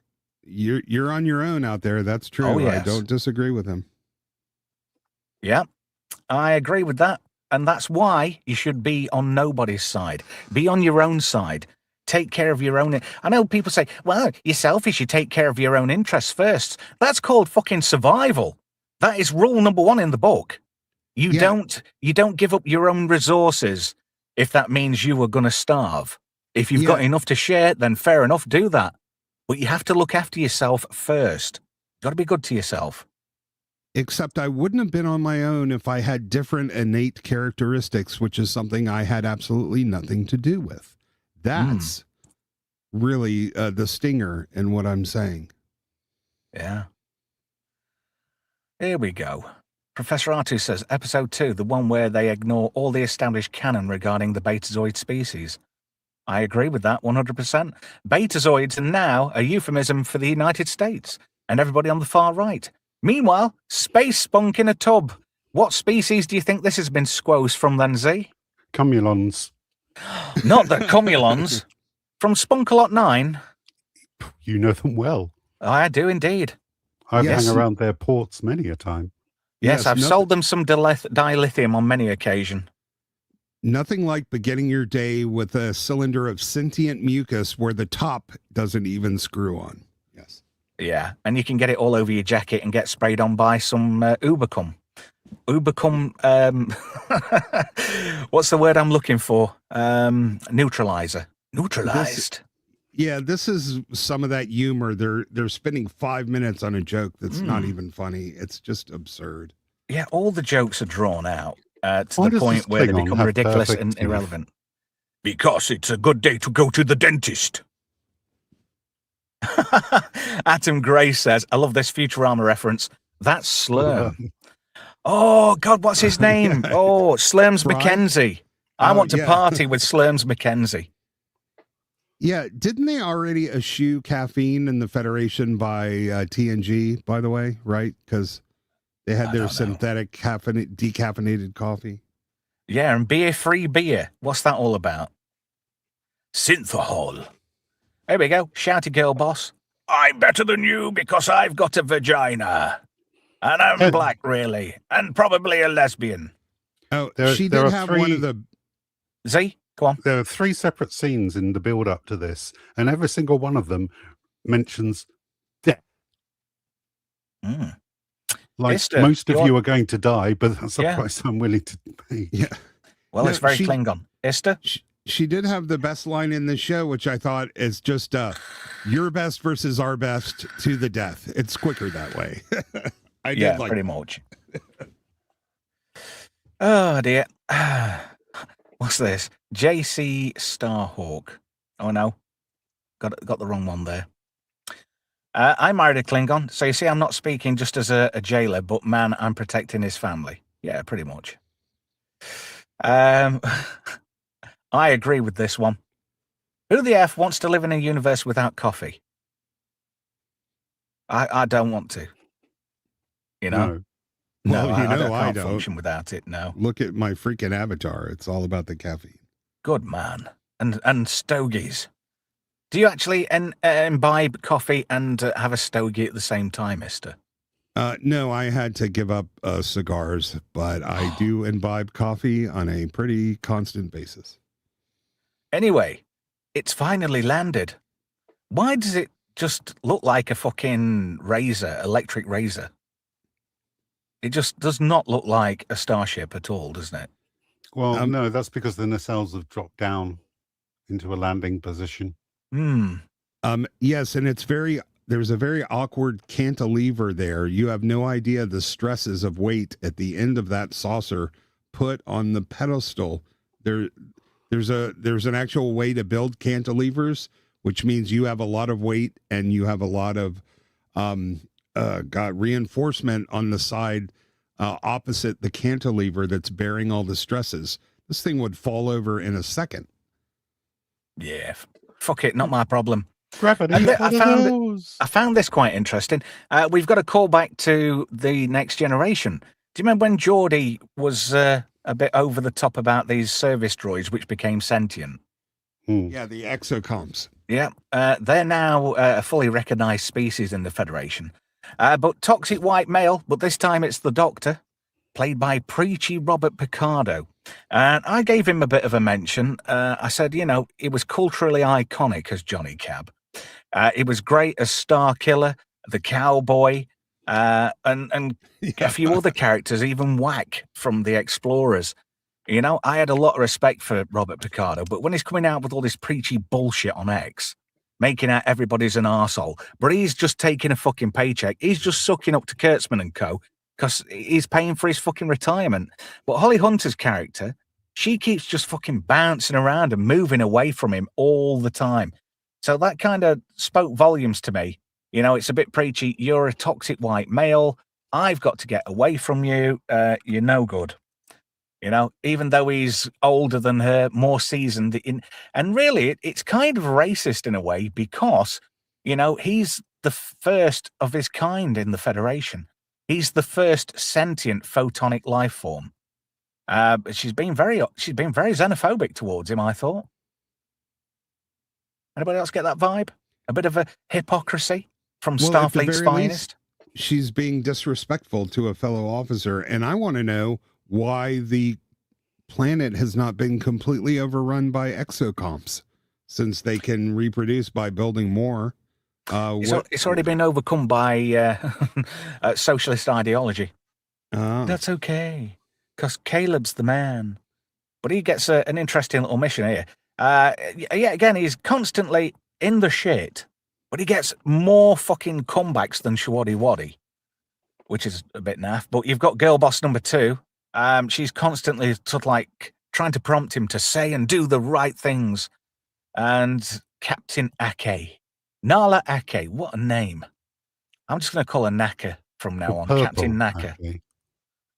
You're on your own out there. That's true. Oh, yes. I don't disagree with him. Yeah, I agree with that. And that's why you should be on nobody's side. Be on your own side. Take care of your own. I know people say, well, you're selfish. You take care of your own interests first. That's called fucking survival. That is rule number 1 in the book. You don't give up your own resources if that means you are going to starve. If you've got enough to share, then fair enough, do that. But you have to look after yourself first. You've got to be good to yourself. Except I wouldn't have been on my own if I had different innate characteristics, which is something I had absolutely nothing to do with. That's really the stinger in what I'm saying. Yeah. Here we go. Professor Artu says, episode 2, the one where they ignore all the established canon regarding the Betazoid species. I agree with that 100%. Betazoids are now a euphemism for the United States and everybody on the far right. Meanwhile, space spunk in a tub. What species do you think this has been squoze from then, Z? Cumulons. Not the Cumulons. From Spunkalot 9. You know them well. I do indeed. I've hung around their ports many a time. Yes, I've sold them some dilithium on many occasion. Nothing like beginning your day with a cylinder of sentient mucus where the top doesn't even screw on. Yes. Yeah, and you can get it all over your jacket and get sprayed on by some Ubercum. Ubercum, what's the word I'm looking for? Neutralizer. Neutralized. Yeah, this is some of that humor. They're spending 5 minutes on a joke that's not even funny. It's just absurd. Yeah, all the jokes are drawn out to Why the does point this where they Klingon become have ridiculous perfect and teeth? irrelevant. Because it's a good day to go to the dentist. Atom Gray says, I love this Futurama reference. That's Slurm. Oh, God, what's his name? Yeah. Oh, Slurms Fry? Mackenzie. I want to yeah. party with Slurms Mackenzie. Yeah, didn't they already eschew caffeine in the Federation by TNG, by the way, right? Because they had their synthetic decaffeinated coffee. Yeah, and beer-free beer. What's that all about? Synthahol. There we go. Shouty girl boss. I'm better than you because I've got a vagina. And I'm black, really. And probably a lesbian. Oh, There- she there did are have three- one of the... Z, go on. There are 3 separate scenes in the build up to this, and every single one of them mentions death. Mm. Like Esther, most of you're- you are going to die, but that's the Yeah. price I'm willing to pay. Yeah. Well, No, it's very she- Klingon. Esther? She did have the best line in the show, which I thought is just your best versus our best to the death. It's quicker that way. I Yeah, did like pretty much. Oh, dear. What's this? JC Starhawk. Oh, no. Got the wrong one there. I married a Klingon, so you see I'm not speaking just as a jailer, but man, I'm protecting his family. Yeah, pretty much. I agree with this one. Who the F wants to live in a universe without coffee? I don't want to. You know? No. Well, I I can't don't. function without it, no. Look at my freaking avatar. It's all about the caffeine. Good man. And stogies. Do you actually imbibe coffee and have a stogie at the same time, mister? No, I had to give up cigars, but I do imbibe coffee on a pretty constant basis. Anyway, it's finally landed. Why does it just look like a fucking razor, electric razor? It just does not look like a starship at all, doesn't it? Well, no, that's because the nacelles have dropped down into a landing position. Yes, and there's a very awkward cantilever there. You have no idea the stresses of weight at the end of that saucer put on the pedestal. There's an actual way to build cantilevers, which means you have a lot of weight and you have a lot of reinforcement on the side opposite the cantilever that's bearing all the stresses. This thing would fall over in a second. Yeah, fuck it, not my problem. Gravity. I found this quite interesting. We've got a callback to the Next Generation. Do you remember when Geordi was a bit over the top about these service droids which became sentient? Yeah, the exocomps. Yeah, they're now a fully recognized species in the Federation. But toxic white male, but this time it's the Doctor, played by preachy Robert Picardo. And I gave him a bit of a mention. I said, he was culturally iconic as Johnny Cab. He was great as Star Killer, the Cowboy, and a few other characters, even Whack from the Explorers. I had a lot of respect for Robert Picardo, but when he's coming out with all this preachy bullshit on X, making out everybody's an arsehole, but he's just taking a fucking paycheck. He's just sucking up to Kurtzman and co. because he's paying for his fucking retirement. But Holly Hunter's character, she keeps just fucking bouncing around and moving away from him all the time. So that kind of spoke volumes to me. It's a bit preachy. You're a toxic white male. I've got to get away from you. You're no good. Even though he's older than her, more seasoned. And really, it's kind of racist in a way because, he's the first of his kind in the Federation. He's the first sentient photonic life form. But she's been very xenophobic towards him, I thought. Anybody else get that vibe? A bit of a hypocrisy from Starfleet's finest? She's being disrespectful to a fellow officer, and I want to know why the planet has not been completely overrun by exocomps, since they can reproduce by building more. It's already been overcome by socialist ideology. That's okay, because Caleb's the man. But he gets an interesting little mission here. Again, he's constantly in the shit, but he gets more fucking comebacks than Shwaddy Waddy, which is a bit naff. But you've got girl boss number 2. She's constantly sort of like trying to prompt him to say and do the right things. And Captain Ake. Nala Ake, what a name. I'm just going to call her Naka from now on. Captain Naka. Ake.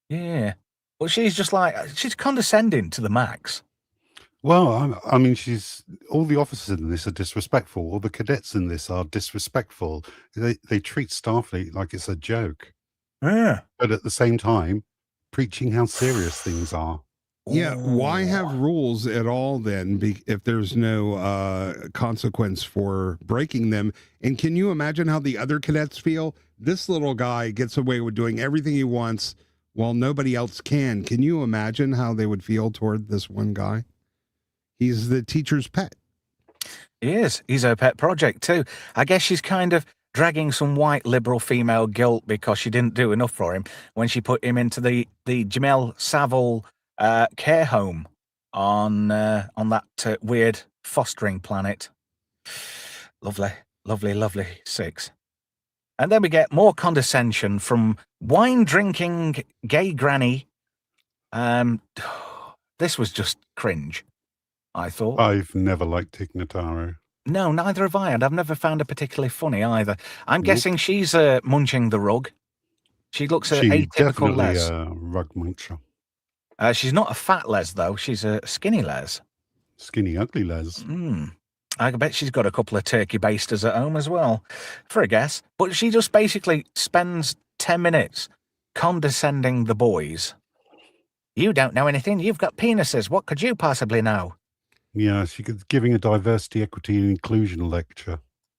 Yeah. Well, she's just like, she's condescending to the max. Well, I mean, all the officers in this are disrespectful. All the cadets in this are disrespectful. They treat Starfleet like it's a joke. Yeah. But at the same time, preaching how serious things are. Yeah, why have rules at all then if there's no consequence for breaking them? And can you imagine how the other cadets feel? This little guy gets away with doing everything he wants while nobody else can. Can you imagine how they would feel toward this one guy? He's the teacher's pet. He is. He's her pet project too. I guess she's kind of dragging some white liberal female guilt because she didn't do enough for him when she put him into the Jamel Savile care home on that weird fostering planet. Lovely, lovely, lovely 6. And then we get more condescension from wine-drinking gay granny. This was just cringe, I thought. I've never liked Tig Notaro. No, neither have I, and I've never found her particularly funny either. I'm guessing she's munching the rug. She looks atypical Les. She's definitely a rug muncher. She's not a fat Les, though. She's a skinny Les. Skinny, ugly Les. I bet she's got a couple of turkey basters at home as well, for a guess. But she just basically spends 10 minutes condescending the boys. You don't know anything. You've got penises. What could you possibly know? Yeah, she's giving a diversity, equity, and inclusion lecture.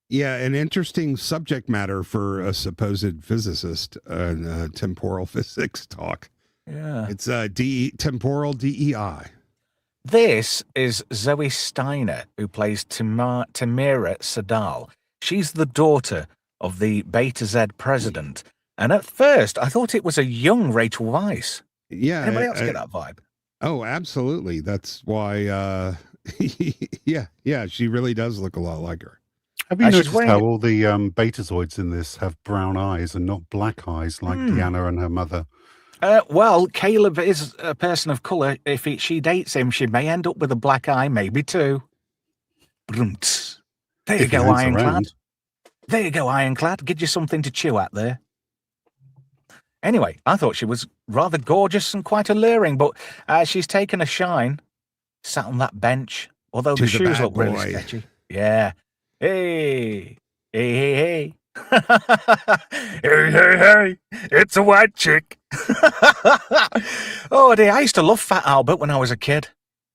Yeah, an interesting subject matter for a supposed physicist, temporal physics talk. Yeah. It's temporal DEI. This is Zoe Steiner, who plays Tamira Sadal. She's the daughter of the Beta Z president. And at first, I thought it was a young Rachel Weisz. Yeah. Anybody else get that vibe? Oh, absolutely. That's why, yeah, she really does look a lot like her. Have you noticed how all the Betazoids in this have brown eyes and not black eyes like Deanna and her mother? Well, Caleb is a person of colour. If she dates him, she may end up with a black eye, maybe 2. There you go, Ironclad. There you go, Ironclad. Get you something to chew at there. Anyway, I thought she was rather gorgeous and quite alluring, but she's taken a shine, sat on that bench, although the shoes look really sketchy. Yeah. Hey, hey, hey, hey. Hey, hey, hey, it's a white chick. Oh dear, I used to love Fat Albert when I was a kid,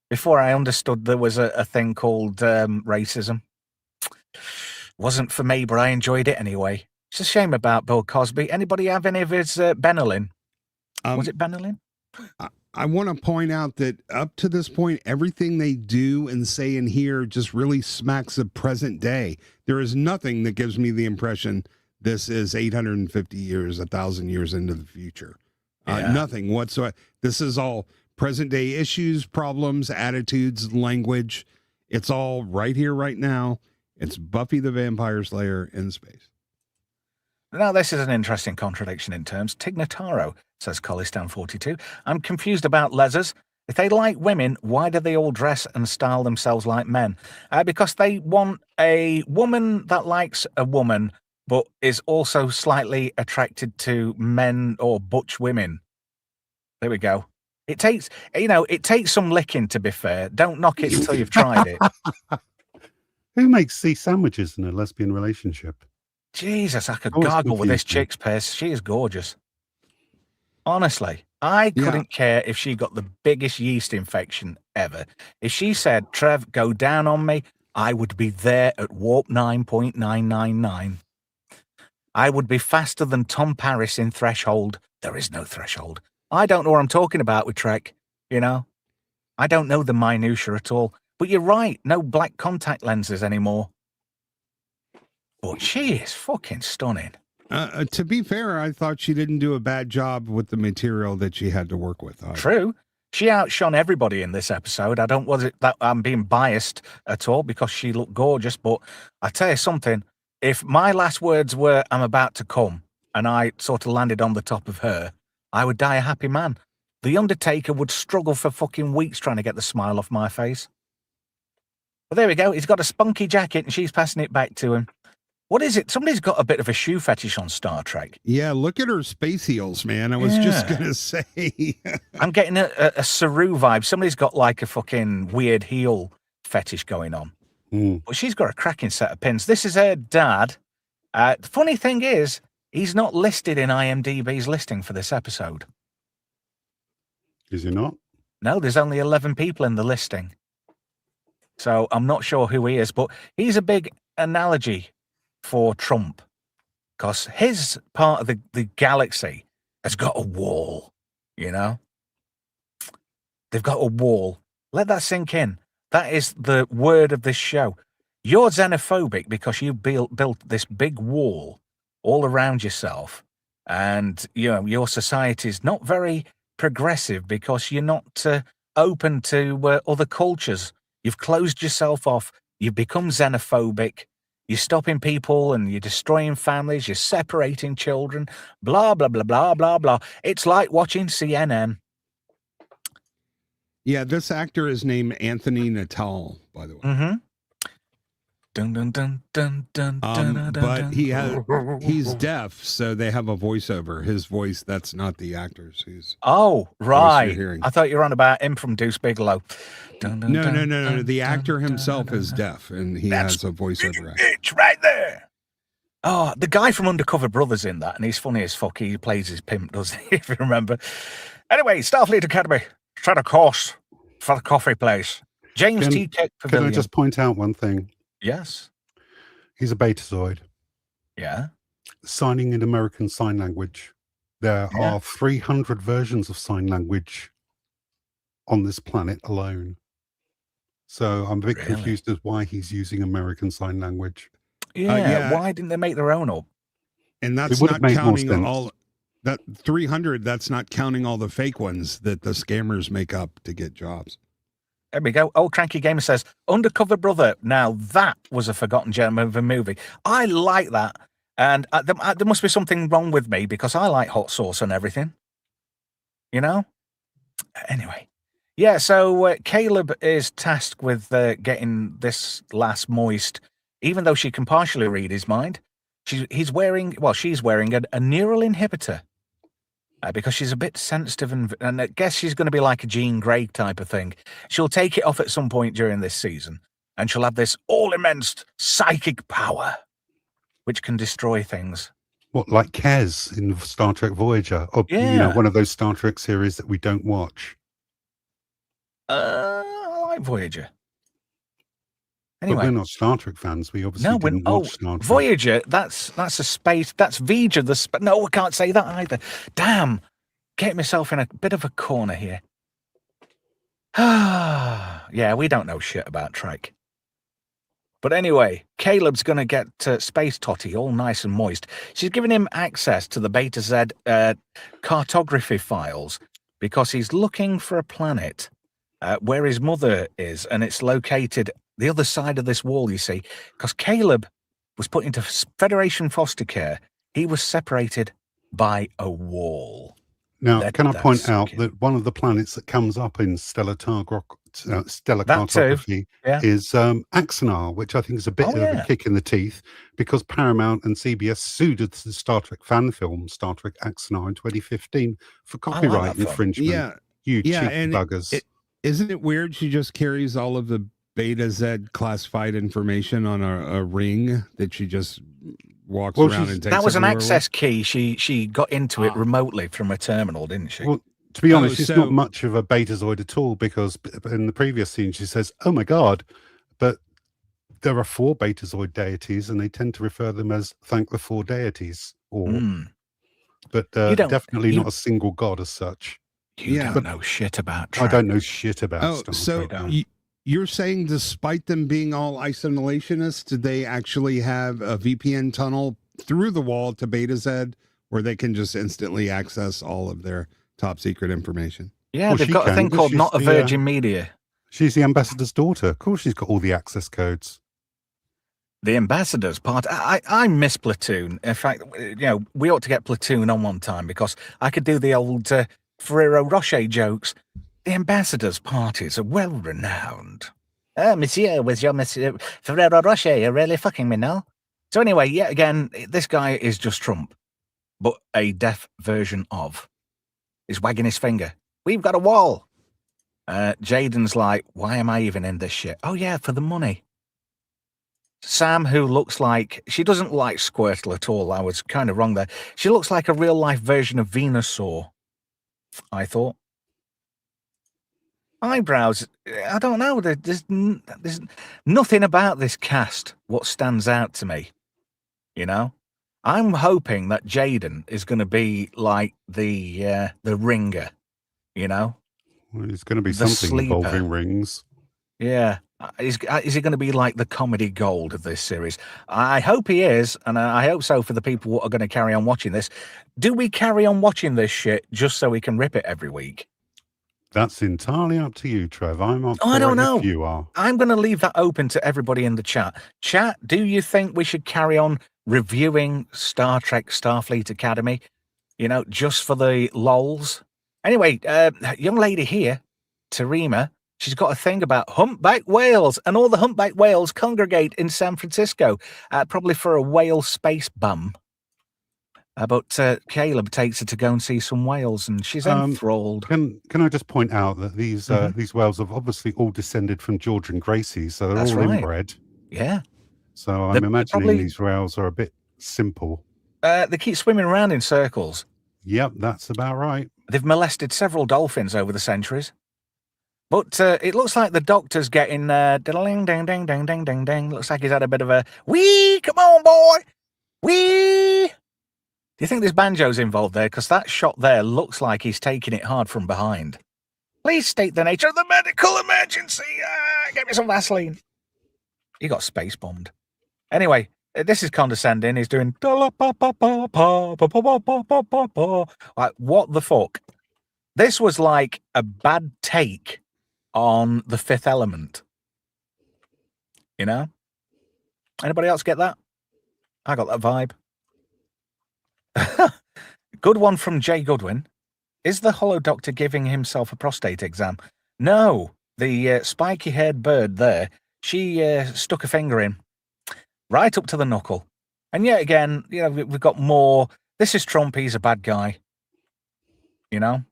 before I understood there was a thing called racism. Wasn't for me, but I enjoyed it anyway. It's a shame about Bill Cosby. Anybody have any of his Benelin? Was it Benelin? I want to point out that up to this point, everything they do and say in here just really smacks of present day. There is nothing that gives me the impression this is 850 years, 1,000 years into the future. Nothing whatsoever. This is all present day issues, problems, attitudes, language. It's all right here, right now. It's Buffy the Vampire Slayer in space. Now, this is an interesting contradiction in terms. Tig Notaro, says Collistan42. I'm confused about lesers. If they like women, why do they all dress and style themselves like men? Because they want a woman that likes a woman, but is also slightly attracted to men or butch women. There we go. It takes some licking, to be fair. Don't knock it until you've tried it. Who makes sea sandwiches in a lesbian relationship? Jesus, I could gargle with this chick's piss. She is gorgeous. Honestly, I couldn't care if she got the biggest yeast infection ever. If she said, Trev, go down on me, I would be there at warp 9.999. I would be faster than Tom Paris in Threshold. There is no threshold. I don't know what I'm talking about with Trek, you know? I don't know the minutiae at all. But you're right, no black contact lenses anymore. But she is fucking stunning. To be fair, I thought she didn't do a bad job with the material that she had to work with. True. She outshone everybody in this episode. I don't was it that I'm being biased at all because she looked gorgeous, but I tell you something, if my last words were I'm about to come and I sort of landed on the top of her, I would die a happy man. The Undertaker would struggle for fucking weeks trying to get the smile off my face. But there we go. He's got a spunky jacket and she's passing it back to him. What is it? Somebody's got a bit of a shoe fetish on Star Trek. Yeah, look at her space heels, man. I was just going to say. I'm getting a Saru vibe. Somebody's got like a fucking weird heel fetish going on. But she's got a cracking set of pins. This is her dad. The funny thing is, he's not listed in IMDb's listing for this episode. Is he not? No, there's only 11 people in the listing. So I'm not sure who he is, but he's a big analogy for Trump, because his part of the galaxy has got a wall, you know? They've got a wall. Let that sink in. That is the word of this show. You're xenophobic because you built this big wall all around yourself, and you know your society is not very progressive because you're not open to other cultures. You've closed yourself off. You've become xenophobic. You're stopping people and you're destroying families. You're separating children. Blah, blah, blah, blah, blah, blah. It's like watching CNN. Yeah, this actor is named Anthony Natal, by the way. Mm-hmm. Dun, dun, dun, dun, dun, dun, but he's deaf, so they have a voiceover. His voice, that's not the actor's. Oh, right. I thought you were on about him from Deuce Bigelow. Dun, dun, no. The actor himself is deaf, and he has a voiceover. It's right there. Oh, the guy from Undercover Brothers in that, and he's funny as fuck. He plays his pimp, doesn't he, if you remember? Anyway, Starfleet Academy. Set a course for the coffee place. James T. Tech Pavilion. Can I just point out one thing? Yes. He's a betazoid. Yeah. Signing in American Sign Language. There are 300 versions of sign language on this planet alone. So I'm a bit confused as why he's using American Sign Language. Yeah. Why didn't they make their own up? And that's not counting all that 300. That's not counting all the fake ones that the scammers make up to get jobs. There we go. Old Cranky Gamer says, Undercover Brother. Now, that was a forgotten gem of a movie. I like that. And there must be something wrong with me because I like hot sauce and everything. You know? Anyway. Yeah, so Caleb is tasked with getting this lass moist, even though she can partially read his mind. She's wearing a neural inhibitor. Because she's a bit sensitive and I guess she's going to be like a Jean Grey type of thing. She'll take it off at some point during this season and she'll have this all-immense psychic power which can destroy things. What, like Kez in Star Trek Voyager? Or, you know, one of those Star Trek series that we don't watch. I like Voyager. Anyway. But we're not Star Trek fans. We obviously didn't watch Star Trek. Voyager, that's a space. That's Vija. No, I can't say that either. Damn. Get myself in a bit of a corner here. Yeah, we don't know shit about Trek. But anyway, Caleb's going to get Space Totty all nice and moist. She's giving him access to the Beta Z cartography files because he's looking for a planet where his mother is, and it's located the other side of this wall, you see, because Caleb was put into Federation foster care. He was separated by a wall. Now, can I point out that one of the planets that comes up in stellar cartography is Axanar, which I think is a bit of a kick in the teeth because Paramount and CBS sued the Star Trek fan film, Star Trek Axanar, in 2015 for copyright infringement. Yeah. You cheeky buggers. Isn't it weird she just carries all of the Beta Z classified information on a ring that she just walks around and takes? That was an access key. She got into it remotely from a terminal, didn't she? Well, to be honest, she's not much of a Betazoid at all because in the previous scene she says, "Oh my God," but there are 4 Betazoid deities and they tend to refer them as "thank the 4 deities," but definitely not a single god as such. You don't know shit about Trek. I don't know shit about Star Trek. You're saying despite them being all isolationists, did they actually have a VPN tunnel through the wall to Beta Z where they can just instantly access all of their top secret information? Yeah, Well, they've she got a can, thing 'cause called she's Not a the, Virgin Media. She's the ambassador's daughter. Of course she's got all the access codes. The ambassadors part. I miss Platoon. In fact, we ought to get Platoon on one time because I could do the old Ferrero Rocher jokes. The ambassadors' parties are well renowned. Monsieur, was your Monsieur Ferrero Rocher? You're really fucking me now. So anyway, yet again, this guy is just Trump, but a deaf version of. He's wagging his finger. We've got a wall. Jaden's like, why am I even in this shit? Oh yeah, for the money. Sam, who looks like... She doesn't look like Squirtle at all. I was kind of wrong there. She looks like a real-life version of Venusaur, I thought. Eyebrows, I don't know. There's nothing about this cast what stands out to me, you know? I'm hoping that Jaden is going to be like the ringer, you know? Well, it's going to be The something sleeper. involving rings. Yeah. Is he going to be like the comedy gold of this series? I hope he is, and I hope so for the people who are going to carry on watching this. Do we carry on watching this shit just so we can rip it every week? That's entirely up to you, Trev. I'm up for I don't it know. if you are. I'm going to leave that open to everybody in the chat. Chat, do you think we should carry on reviewing Star Trek Starfleet Academy? You know, just for the lols? Anyway, young lady here, Terima, she's got a thing about humpback whales, and all the humpback whales congregate in San Francisco, probably for a whale space bum. But Caleb takes her to go and see some whales, and she's enthralled. Can I just point out that these whales have obviously all descended from George and Gracie, so they're That's all right. inbred. Yeah. So I'm imagining these whales are a bit simple. They keep swimming around in circles. Yep, that's about right. They've molested several dolphins over the centuries. But it looks like the doctor's getting ding ding ding ding ding ding ding. Looks like he's had a bit of a wee. Come on, boy, wee. Do you think there's banjos involved there? Because that shot there looks like he's taking it hard from behind. Please state the nature of the medical emergency. Get me some Vaseline. He got space bombed. Anyway, this is condescending. He's doing like, what the fuck? This was like a bad take on The Fifth Element. You know? Anybody else get that? I got that vibe. Good one from Jay Goodwin. Is the Hollow Doctor giving himself a prostate exam? No. The spiky-haired bird there, she stuck a finger in. Right up to the knuckle. And yet again, you know, we've got more. This is Trump, he's a bad guy. You know?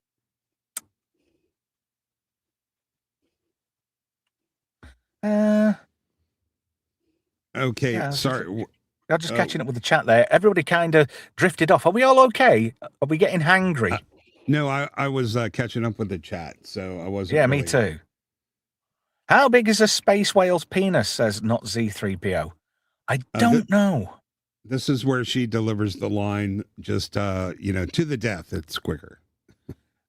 Okay, yeah, sorry. I'm just catching up with the chat there. Everybody kind of drifted off. Are we all okay? Are we getting hangry? No, I was catching up with the chat, so I wasn't. Yeah, really... me too. How big is a space whale's penis, says not Z3PO. I don't know. This is where she delivers the line, just, to the death. It's quicker.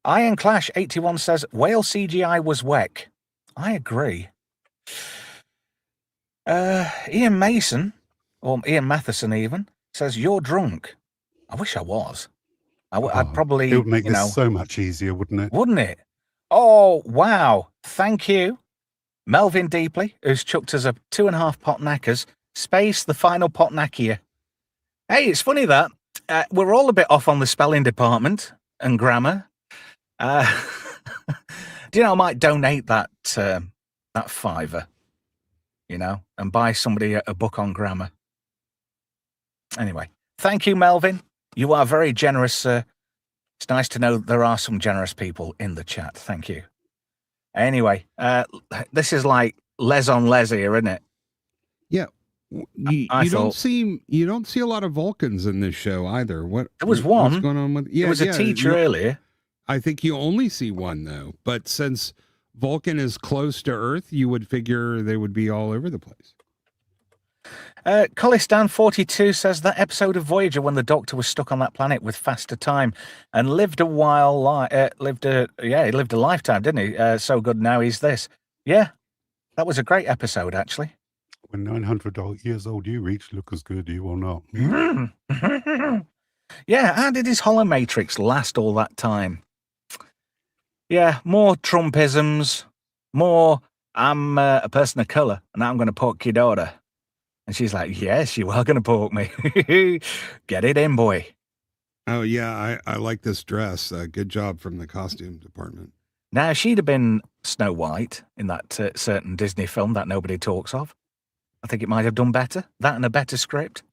Iron Clash 81 says, whale CGI was weck. I agree. Ian Mason, or Ian Matheson even, says, you're drunk. I wish I was. I'd probably, it would make this so much easier, wouldn't it? Wouldn't it? Oh, wow. Thank you. Melvin Deeply, who's chucked us a 2.5 pot knackers. Space, the final pot knacker. Hey, it's funny that we're all a bit off on the spelling department and grammar. Do you know, I might donate that $5, and buy somebody a book on grammar. Anyway, thank you, Melvin. You are very generous, sir. It's nice to know there are some generous people in the chat. Thank you. Anyway, this is like les on les here, isn't it? Yeah. You don't see a lot of Vulcans in this show either. There was one. What's going on with? Yeah, there was a teacher earlier. I think you only see one though. But since Vulcan is close to Earth, you would figure they would be all over the place. Collistan 42 says that episode of Voyager when the Doctor was stuck on that planet with faster time and lived a while, lived a lifetime, didn't he? So good now he's this. Yeah, that was a great episode actually. When 900 years old you reach, look as good you will not. Yeah, how did his holomatrix last all that time? Yeah, more Trumpisms, more I'm a person of colour and I'm going to poke your daughter. And she's like, yes, you are going to poke me. Get it in, boy. Oh, yeah, I like this dress. Good job from the costume department. Now, she'd have been Snow White in that certain Disney film that nobody talks of. I think it might have done better. That and a better script.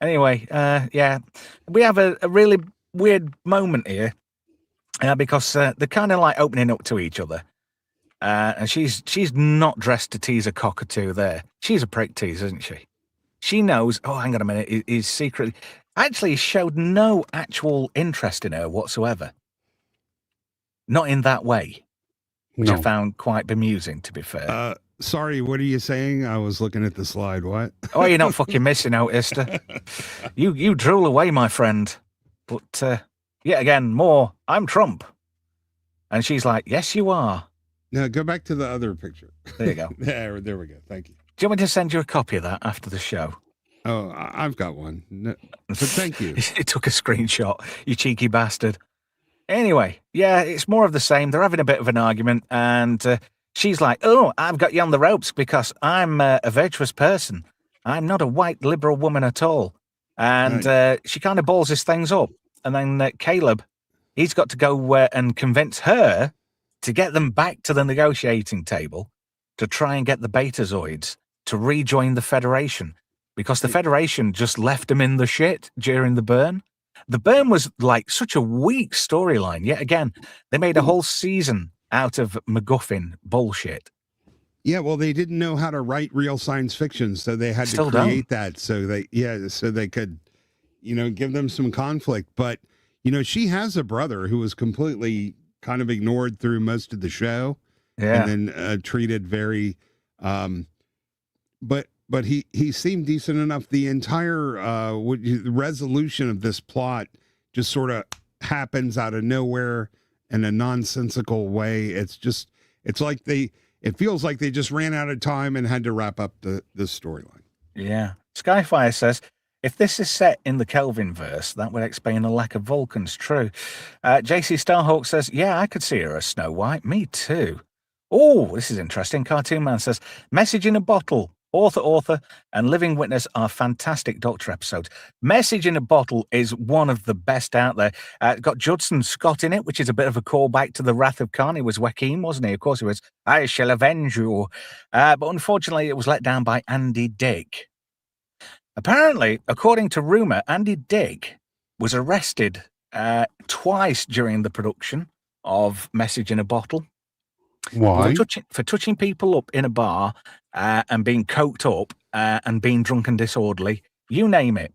Anyway, yeah, we have a really weird moment here because they're kind of like opening up to each other. And she's not dressed to tease a cockatoo there. She's a prick tease, isn't she? She knows, oh, hang on a minute, he's secretly... Actually, he showed no actual interest in her whatsoever. Not in that way, which I found quite bemusing, to be fair. Sorry, what are you saying? I was looking at the slide. What? Oh, you're not fucking missing out, Esther. You drool away, my friend. But yet again, more, I'm Trump. And she's like, yes, you are. Now, go back to the other picture. There you go. there we go. Thank you. Do you want me to send you a copy of that after the show? Oh, I've got one. No, but thank you. He took a screenshot, you cheeky bastard. Anyway, yeah, it's more of the same. They're having a bit of an argument, and she's like, oh, I've got you on the ropes because I'm a virtuous person. I'm not a white liberal woman at all. And she kind of balls his things up. And then Caleb, he's got to go and convince her to get them back to the negotiating table to try and get the Betazoids to rejoin the Federation. Because the Federation just left them in the shit during the burn. The burn was like such a weak storyline. Yet again, they made a whole season out of MacGuffin bullshit. Yeah, well, they didn't know how to write real science fiction, so they had to create that so they could, give them some conflict. But, she has a brother who was completely kind of ignored through most of the show. Yeah. And then treated very, but he seemed decent enough. The entire resolution of this plot just sort of happens out of nowhere in a nonsensical way. It feels like they just ran out of time and had to wrap up the storyline. Yeah. Skyfire says, if this is set in the Kelvin verse, that would explain a lack of Vulcans. True. JC Starhawk says, yeah, I could see her as Snow White. Me too. Oh, this is interesting. Cartoon Man says, Message in a Bottle. Author, and Living Witness are fantastic Doctor episodes. Message in a Bottle is one of the best out there. Got Judson Scott in it, which is a bit of a callback to the Wrath of Khan. He was Joaquin, wasn't he? Of course he was. I shall avenge you. But unfortunately, it was let down by Andy Dick. Apparently, according to rumour, Andy Dick was arrested twice during the production of Message in a Bottle. Why? For touching people up in a bar and being coked up and being drunk and disorderly. You name it.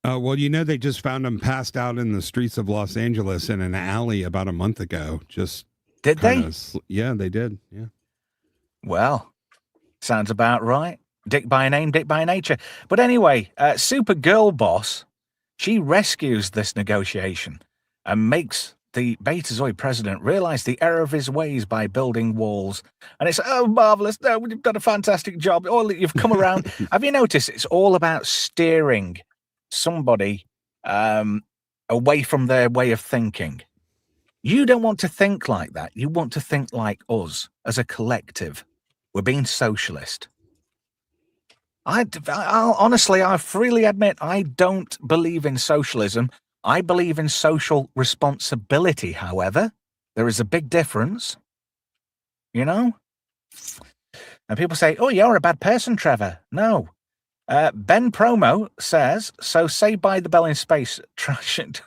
Well, they just found him passed out in the streets of Los Angeles in an alley about a month ago. Did they? Yeah, they did. Yeah. Well, sounds about right. Dick by name, Dick by nature. But anyway, Supergirl Boss, she rescues this negotiation and makes the Betazoid president realized the error of his ways by building walls. And it's, oh, marvelous. No, you've done a fantastic job. You've come around. Have you noticed it's all about steering somebody away from their way of thinking? You don't want to think like that. You want to think like us as a collective. We're being socialist. I'll honestly, I freely admit, I don't believe in socialism. I believe in social responsibility, however. There is a big difference, And people say, oh, you're a bad person, Trevor. No. Ben Promo says, so Saved by the Bell in Space. Trash it.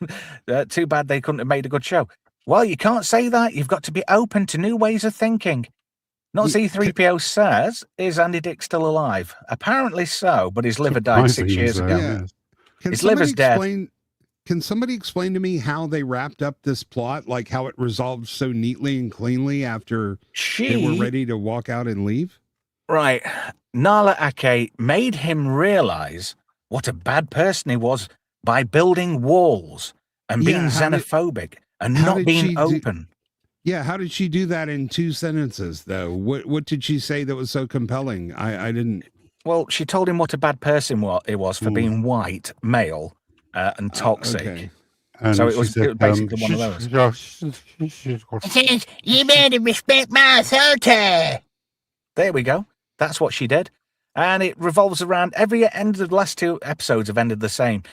Too bad they couldn't have made a good show. Well, you can't say that. You've got to be open to new ways of thinking. Not Z3PO says, is Andy Dick still alive? Apparently so, but his liver died 6 years ago. Yeah. His liver's dead. Can somebody explain to me how they wrapped up this plot, like how it resolved so neatly and cleanly after they were ready to walk out and leave? Right. Nala Ake made him realize what a bad person he was by building walls and being xenophobic and not being open. How did she do that in 2 sentences, though? What did she say that was so compelling? I didn't... Well, she told him what a bad person he was for being white, male, and toxic. And So it she was said, basically one of those. It says, you better respect my authority. There we go. That's what she did. And it revolves around every end of the last 2 episodes have ended the same.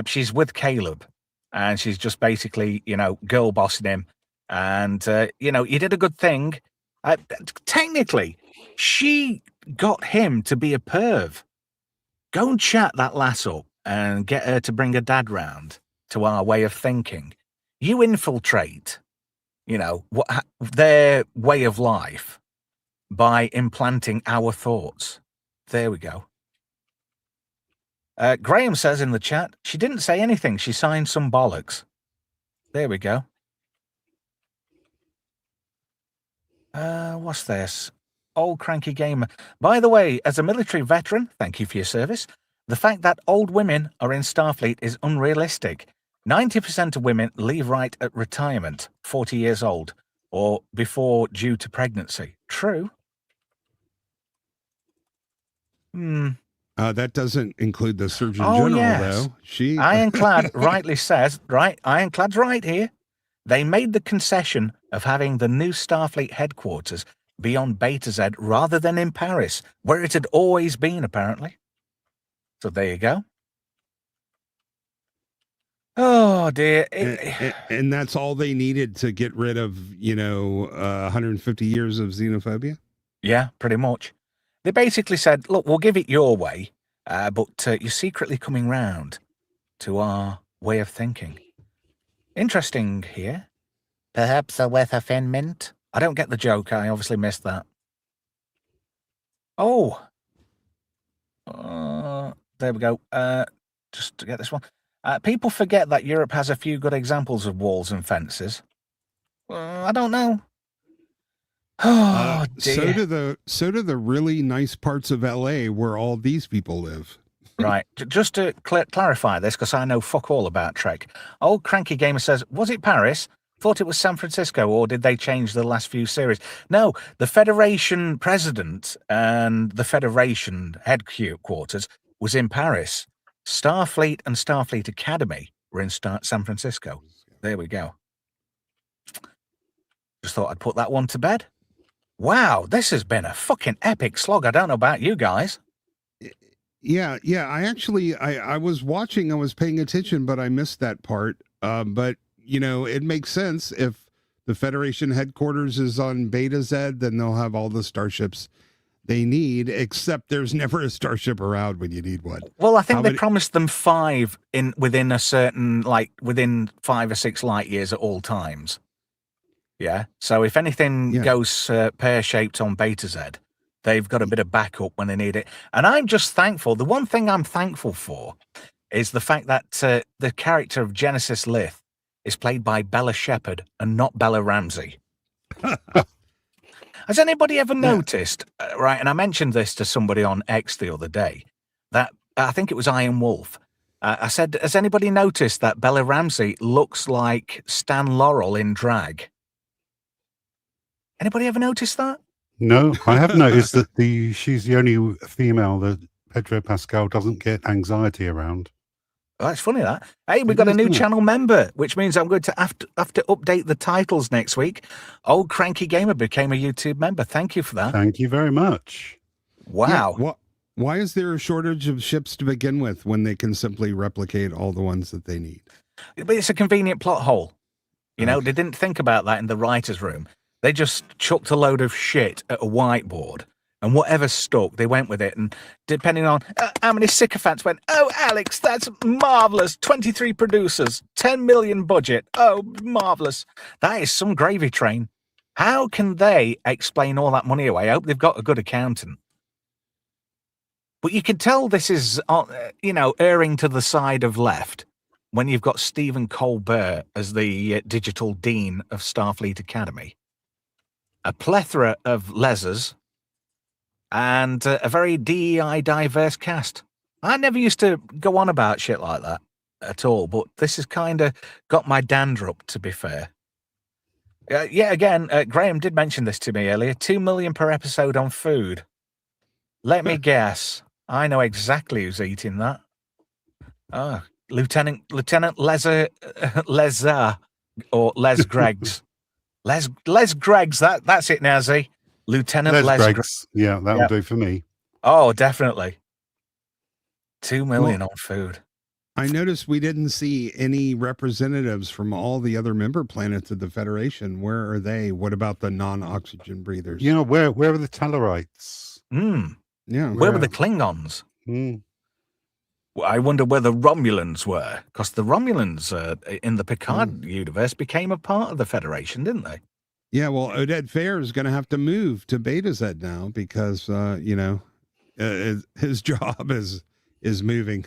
She's with Caleb, and she's just basically, girl bossing him. And, you did a good thing. Technically, she got him to be a perv. Go and chat that lass up and get her to bring her dad round to our way of thinking. You infiltrate, their way of life by implanting our thoughts. There we go. Graham says in the chat, she didn't say anything. She signed some bollocks. There we go. What's this? Old cranky gamer. By the way, as a military veteran, thank you for your service. The fact that old women are in Starfleet is unrealistic. 90% of women leave right at retirement, 40 years old, or before due to pregnancy. True. That doesn't include the Surgeon General, though. Ironclad rightly says, right, Ironclad's right here. They made the concession of having the new Starfleet headquarters be on Beta Z rather than in Paris, where it had always been, apparently. So there you go. Oh, dear. And that's all they needed to get rid of, 150 years of xenophobia? Yeah, pretty much. They basically said, look, we'll give it your way, but you're secretly coming round to our way of thinking. Interesting here. Perhaps a worth of mint. I don't get the joke. I obviously missed that. Oh. There we go. Just to get this one. People forget that Europe has a few good examples of walls and fences. I don't know. Oh, dear. So do the really nice parts of LA where all these people live. Right. Just to clarify this, because I know fuck all about Trek. Old Cranky Gamer says, was it Paris? Thought it was San Francisco, or did they change the last few series? No, the Federation president and the Federation headquarters was in Paris. Starfleet and Starfleet Academy were in San Francisco. There we go. Just thought I'd put that one to bed. Wow, this has been a fucking epic slog. I don't know about you guys. Yeah. I was watching, I was paying attention, but I missed that part. But, it makes sense. If the Federation headquarters is on Beta Z, then they'll have all the starships they need, except there's never a starship around when you need one. Well, I think they promised them 5 within a certain, within 5 or 6 light years at all times. Yeah. So if anything goes pear-shaped on Beta Z, they've got a bit of backup when they need it. And I'm just thankful. The one thing I'm thankful for is the fact that the character of Genesis Lith is played by Bella Shepherd and not Bella Ramsey. Has anybody ever noticed, right, and I mentioned this to somebody on X the other day, that I think it was Iron Wolf. I said, has anybody noticed that Bella Ramsey looks like Stan Laurel in drag? Anybody ever noticed that? No, I have noticed that she's the only female that Pedro Pascal doesn't get anxiety around. Oh, that's funny, that. Hey, we've got a new channel member, which means I'm going to have to update the titles next week. Old Cranky Gamer became a YouTube member. Thank you for that. Thank you very much. Wow. Yeah, why is there a shortage of ships to begin with when they can simply replicate all the ones that they need? But it's a convenient plot hole. They didn't think about that in the writer's room. They just chucked a load of shit at a whiteboard, and whatever stuck, they went with it. And depending on how many sycophants went, oh, Alex, that's marvelous. 23 producers, 10 million budget. Oh, marvelous. That is some gravy train. How can they explain all that money away? I hope they've got a good accountant. But you can tell this is, erring to the side of left when you've got Stephen Colbert as the digital dean of Starfleet Academy. A plethora of lesers, and a very DEI diverse cast. I never used to go on about shit like that at all, but this has kind of got my dander up, to be fair. Again, Graham did mention this to me earlier, 2 million per episode on food. Let me guess. I know exactly who's eating that. Oh, Lieutenant Lesar or Les Greggs. Les Greggs, that's it, Nazi. Lieutenant Les Greggs. Yeah, that'll do for me. Oh, definitely. 2 million on food. I noticed we didn't see any representatives from all the other member planets of the Federation. Where are they? What about the non-oxygen breathers? You know, where are the Tellarites? Yeah. Where were the Klingons? Well, I wonder where the Romulans were, because the Romulans in the Picard universe became a part of the Federation, didn't they? Yeah, well, Oded Fair is going to have to move to Beta Z now because, his job is moving.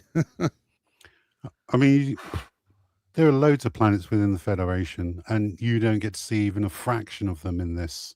I mean, there are loads of planets within the Federation, and you don't get to see even a fraction of them in this.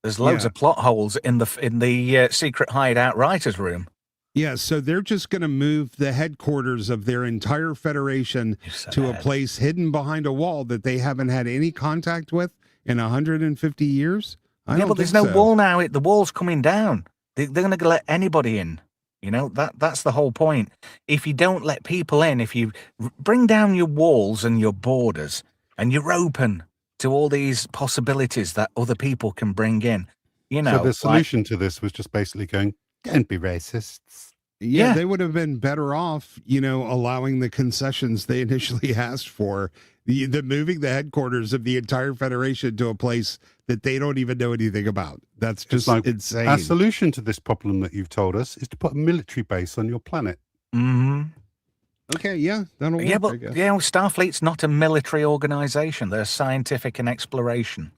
There's loads of plot holes in the secret hideout writers' room. Yeah, so they're just going to move the headquarters of their entire Federation to a place hidden behind a wall that they haven't had any contact with in 150 years. But there's no wall now. The wall's coming down. They're going to let anybody in. You know, that's the whole point. If you don't let people in, if you bring down your walls and your borders, and you're open to all these possibilities that other people can bring in, you know. So the solution to this was just basically going, don't be racists. Yeah, they would have been better off, allowing the concessions they initially asked for. The moving the headquarters of the entire Federation to a place that they don't even know anything about. That's just insane. Our solution to this problem that you've told us is to put a military base on your planet. Okay, yeah, that'll work. But Starfleet's not a military organization. They're scientific and exploration.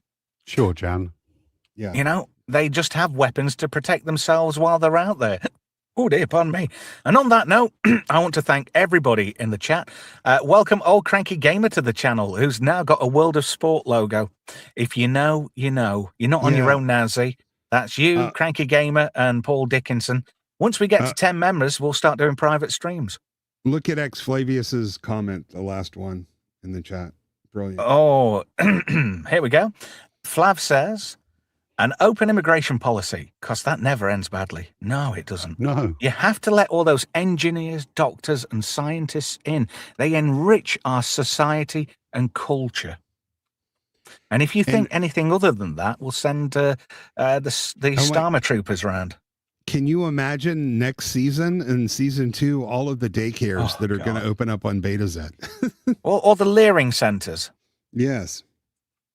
Sure, Jan. Yeah. They just have weapons to protect themselves while they're out there. Oh dear, pardon me. And on that note, I want to thank everybody in the chat. Welcome Old Cranky Gamer to the channel, who's now got a World of Sport logo. If you know, you know. You're not on your own, Nazi. That's you, Cranky Gamer, and Paul Dickinson. Once we get to 10 members, we'll start doing private streams. Look at X Flavius's comment, the last one in the chat. Brilliant. Oh, here we go. Flav says, an open immigration policy, because that never ends badly. No, it doesn't. No. You have to let all those engineers, doctors, and scientists in. They enrich our society and culture. And if you think anything other than that, we'll send the Starmer troopers around. Can you imagine next season, in season 2, all of the daycares that are going to open up on Beta Z? or the Leering centers. Yes.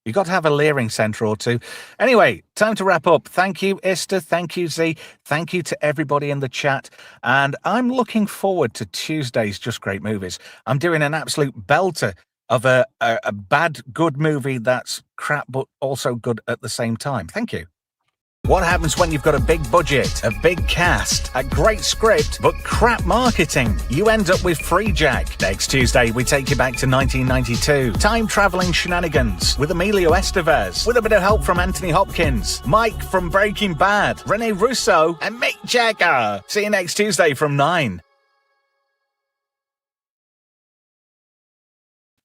You've got to have a Leering center or two. Anyway, time to wrap up. Thank you, Ista. Thank you, Z. Thank you to everybody in the chat. And I'm looking forward to Tuesday's Just Great Movies. I'm doing an absolute belter of a bad, good movie that's crap, but also good at the same time. Thank you. What happens when you've got a big budget, a big cast, a great script, but crap marketing? You end up with Free Jack. Next Tuesday, we take you back to 1992. Time-traveling shenanigans with Emilio Estevez, with a bit of help from Anthony Hopkins, Mike from Breaking Bad, Rene Russo, and Mick Jagger. See you next Tuesday from 9.